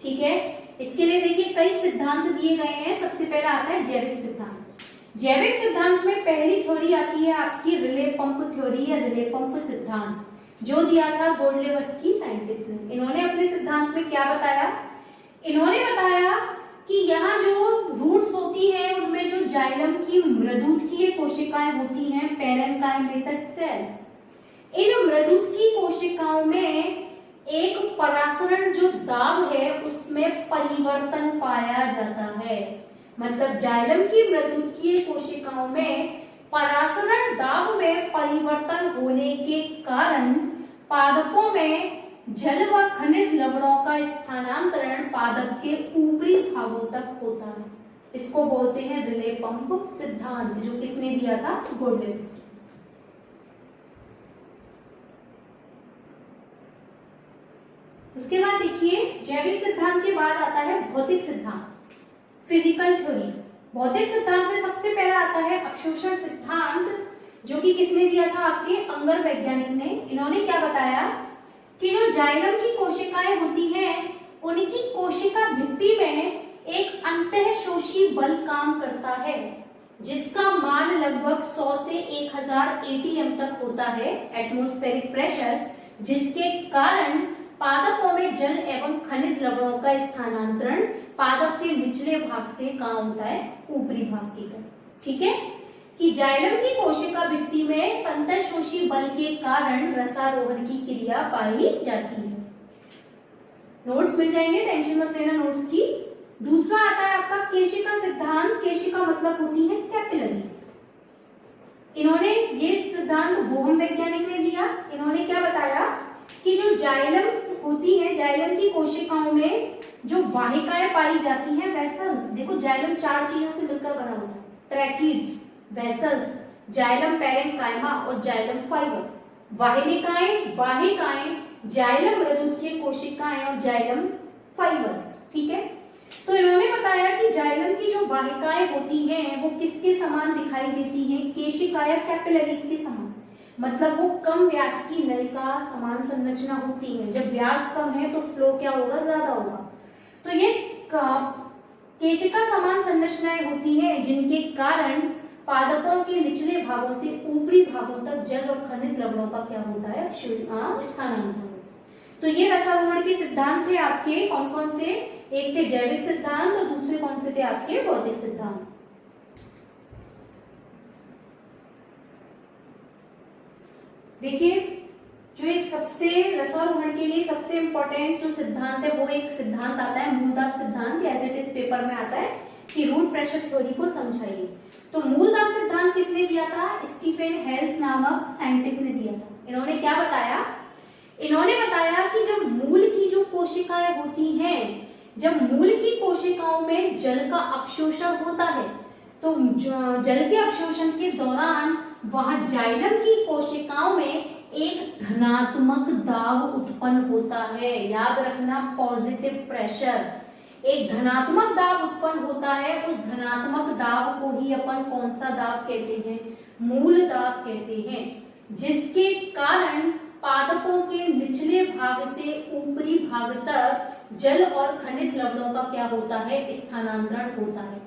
ठीक है, इसके लिए देखिए कई सिद्धांत दिए गए हैं। सबसे पहला आता है जैविक सिद्धांत। जैविक सिद्धांत में पहली थ्योरी आती है आपकी रिले पंप थ्योरी या रिले पंप सिद्धांत, जो दिया था गोडलेवस्की साइंटिस्ट ने। इन्होंने अपने सिद्धांत में क्या बताया, इन्होंने बताया कि यहाँ जो रूट्स होती है उनमें जो जाइलम की मृदुतकीय कोशिकाएं होती हैं, पैरेन्काइमेटस सेल, इन मृदुतकी कोशिकाओं में एक परासरण जो दाब है उसमें परिवर्तन पाया जाता है। मतलब जाइलम की मृदुतकीय कोशिकाओं में परासरण दाब में परिवर्तन होने के कारण पादपों में जल व खनिज लवणों का स्थानांतरण पादप के ऊपरी भागों तक होता है। इसको बोलते हैं रिले पंप सिद्धांत, जो किसने दिया था, गोडलेवस्की। उसके बाद देखिए जैविक सिद्धांत के बाद आता है भौतिक सिद्धांत, फिजिकल थ्योरी। भौतिक सिद्धांत में सबसे पहला आता है अवशोषण सिद्धांत, जो कि किसने दिया था, आपके अंगर वैज्ञानिक ने। इन्होंने क्या बताया कि जो जाइलम की कोशिकाएं होती हैं उनकी कोशिका भित्ति में एक अंतःशोषी बल काम करता है, जिसका मान लगभग 100 से 1000 ATM तक होता है, एटमॉस्फेरिक प्रेशर, जिसके कारण पादपों में जल एवं खनिज लवणों का स्थानांतरण पादप के निचले भाग से कहां होता है, ऊपरी भाग की तरफ। ठीक है, कि जाइलम की कोशिका भित्ति में अंतःशोषी बल के कारण रसारोहण की क्रिया पाई जाती है। नोट्स मिल जाएंगे, टेंशन मत लेना नोट्स की। दूसरा आता है आपका केशिका सिद्धांत। केशिका मतलब होती है कैपिलरीज। इन्होंने ये सिद्धांत बोहम वैज्ञानिक ने दिया। इन्होंने क्या बताया कि जो जाइलम होती है, जाइलम की कोशिकाओं में जो वाहिकाएं पाई जाती हैं, वेसल्स। देखो जाइलम 4 चीजों से मिलकर बना होता है, ट्रैकीड्स, वेसल्स, जाइलम पैरेन्काइमा और जाइलम फाइबर। वाहिकाएं जाइलम मृदुतकीय कोशिकाएं और जाइलम फाइबर्स। ठीक है, तो इन्होंने बताया कि जाइलम की जो वाहिकाएं होती हैं वो किसके समान दिखाई देती हैं, केशिका या कैपिलरीज के समान। मतलब वो कम व्यास की नली का समान संरचना होती है। जब व्यास कम है तो फ्लो क्या होगा, ज्यादा होगा। तो ये केशिका समान संरचनाएं होती है, जिनके कारण पादपों के निचले भागों से ऊपरी भागों तक जल और खनिज लवणों का क्या होता है, स्थानांतरण। तो ये रसारोहण के सिद्धांत थे आपके, कौन कौन से, एक थे जैविक सिद्धांत और दूसरे कौन से थे आपके भौतिक सिद्धांत। देखिए जो एक सबसे रसारोहण के लिए सबसे इंपॉर्टेंट जो सिद्धांत है वो एक सिद्धांत आता है मूलदाब सिद्धांत, एज इट इज पेपर में आता है कि रूट प्रेशर थ्योरी को समझाइए। तो मूलदाब सिद्धांत किसने दिया था, स्टीफन हेल्स नामक साइंटिस्ट ने दिया था। इन्होंने क्या बताया, इन्होंने बताया कि जब मूल की जो कोशिकाएं होती हैं जब मूल की कोशिकाओं में जल का अवशोषण होता है तो जल के अवशोषण के दौरान वहां जाइलम की कोशिकाओं में एक धनात्मक दाब उत्पन्न होता है। याद रखना, पॉजिटिव प्रेशर, एक धनात्मक दाब उत्पन्न होता है। उस धनात्मक दाब को ही अपन कौन सा दाब कहते हैं? मूल दाब कहते हैं, जिसके कारण पादपों के निचले भाग से ऊपरी भाग तक जल और खनिज लवणों का क्या होता है? स्थानांतरण होता है।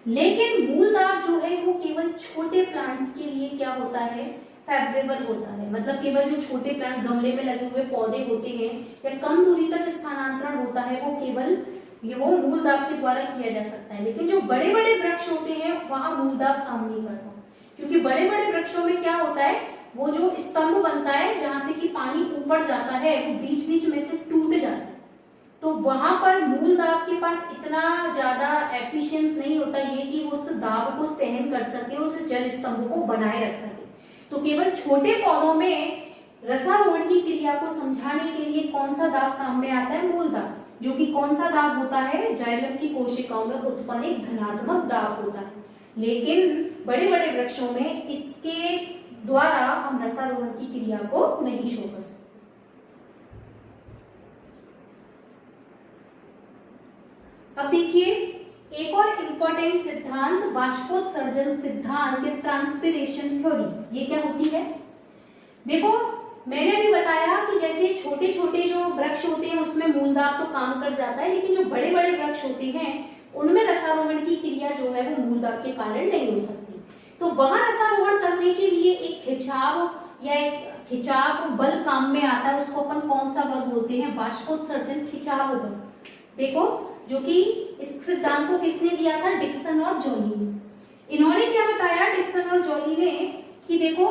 लेकिन मूल दाब जो है वो केवल छोटे प्लांट्स के लिए क्या होता है? फेवरेबल होता है। मतलब केवल जो छोटे प्लांट, गमले में लगे हुए पौधे होते हैं या कम दूरी तक स्थानांतरण होता है, वो केवल वो मूल दाब के द्वारा किया जा सकता है। लेकिन जो बड़े बड़े वृक्ष होते हैं वहां मूल दाब काम नहीं करता, क्योंकि बड़े बड़े वृक्षों में क्या होता है, वो जो स्तंभ बनता है जहां से कि पानी ऊपर जाता है वो बीच बीच में से टूट जाता है, तो वहां पर मूल दाब के पास इतना ज्यादा एफिशिएंस नहीं होता ये कि वो उस दाब को सहन कर सके, उस जल स्तंभ को बनाए रख सके। तो केवल छोटे पौधों में रसारोहण की क्रिया को समझाने के लिए कौन सा दाब काम में आता है? मूल दाब, जो कि कौन सा दाब होता है? जाइलम की कोशिकाओं में उत्पन्न एक धनात्मक दाब होता है। लेकिन बड़े बड़े वृक्षों में इसके द्वारा हम रसारोहण की क्रिया को नहीं शो कर सकते। अब देखिए एक और इंपॉर्टेंट सिद्धांत, वाष्पोत्सर्जन सिद्धांत या ट्रांसपिरेशन थ्योरी। ये क्या होती है? देखो, मैंने भी बताया कि जैसे छोटे छोटे जो वृक्ष होते हैं उसमें मूल दाब तो काम कर जाता है, लेकिन जो बड़े बड़े वृक्ष होते हैं उनमें रसारोहण की क्रिया जो है वो मूल दाब के कारण नहीं हो सकती। तो वहां रसारोहण करने के लिए एक खिंचाव या एक खिंचाव बल काम में आता है। उसको अपन कौन सा बल बोलते हैं? वाष्पोत्सर्जन खिंचाव बल। देखो, जो कि इस सिद्धांत को किसने दिया था? डिक्सन और जॉली ने। इन्होंने क्या बताया, डिक्सन और जॉली ने, कि देखो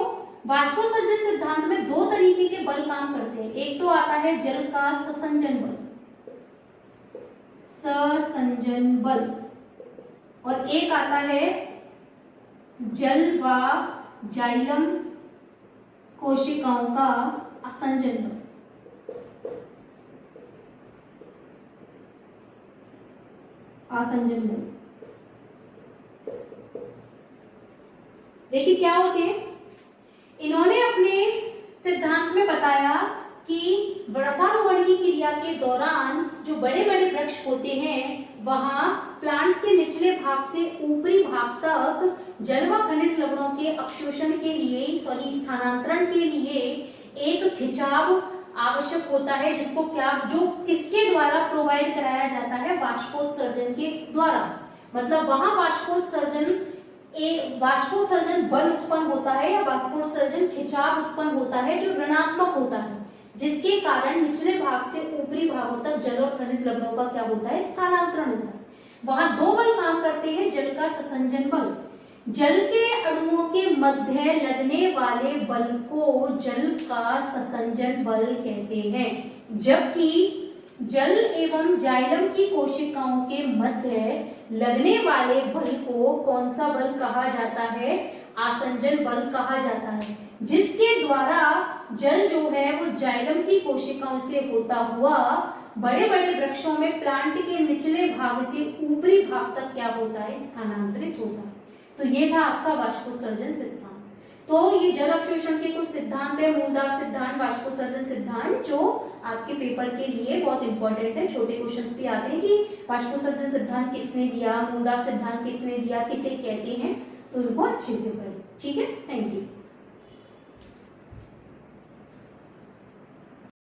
वाष्पोत्सर्जन सिद्धांत में दो तरीके के बल काम करते हैं। एक तो आता है जल का ससंजन बल, ससंजन बल, और एक आता है जल व जाइलम कोशिकाओं का असंजन बल। आसंजन बल। देखिए क्या होते हैं, इन्होंने अपने सिद्धांत में बताया कि रसारोहण की क्रिया के दौरान जो बड़े बड़े वृक्ष होते हैं वहां प्लांट्स के निचले भाग से ऊपरी भाग तक जल व खनिज लवणों के अवशोषण के लिए, स्थानांतरण के लिए एक खिंचाव आवश्यक होता है, जिसको क्या, जो किसके द्वारा प्रोवाइड कराया जाता है? वाष्पोत्सर्जन के द्वारा। मतलब वहां वाष्पोत्सर्जन बल उत्पन्न होता है या वाष्पोत्सर्जन खिंचाव उत्पन्न होता है जो ऋणात्मक होता है, जिसके कारण निचले भाग से ऊपरी भागों तक जल और खनिज लवणों का क्या होता है? स्थानांतरण होता है। वहां दो बल काम करते हैं, जल का ससंजन बल। जल के अणुओं के मध्य लगने वाले बल को जल का ससंजन बल कहते हैं, जबकि जल एवं जाइलम की कोशिकाओं के मध्य लगने वाले बल को कौन सा बल कहा जाता है? आसंजन बल कहा जाता है, जिसके द्वारा जल जो है वो जाइलम की कोशिकाओं से होता हुआ बड़े बड़े वृक्षों में प्लांट के निचले भाग से ऊपरी भाग तक क्या होता है? स्थानांतरित होता है। तो ये था आपका वाष्पोत्सर्जन सिद्धांत। तो ये जल अवशोषण के कुछ सिद्धांत है, मूल दाब सिद्धांत, वाष्पोत्सर्जन सिद्धांत, जो आपके पेपर के लिए बहुत इंपॉर्टेंट है। छोटे क्वेश्चंस भी आते हैं कि वाष्पोत्सर्जन सिद्धांत किसने दिया, मूल दाब सिद्धांत किसने दिया, किसे कहते हैं, तो इनको अच्छे से पढ़ें। ठीक है, थैंक यू।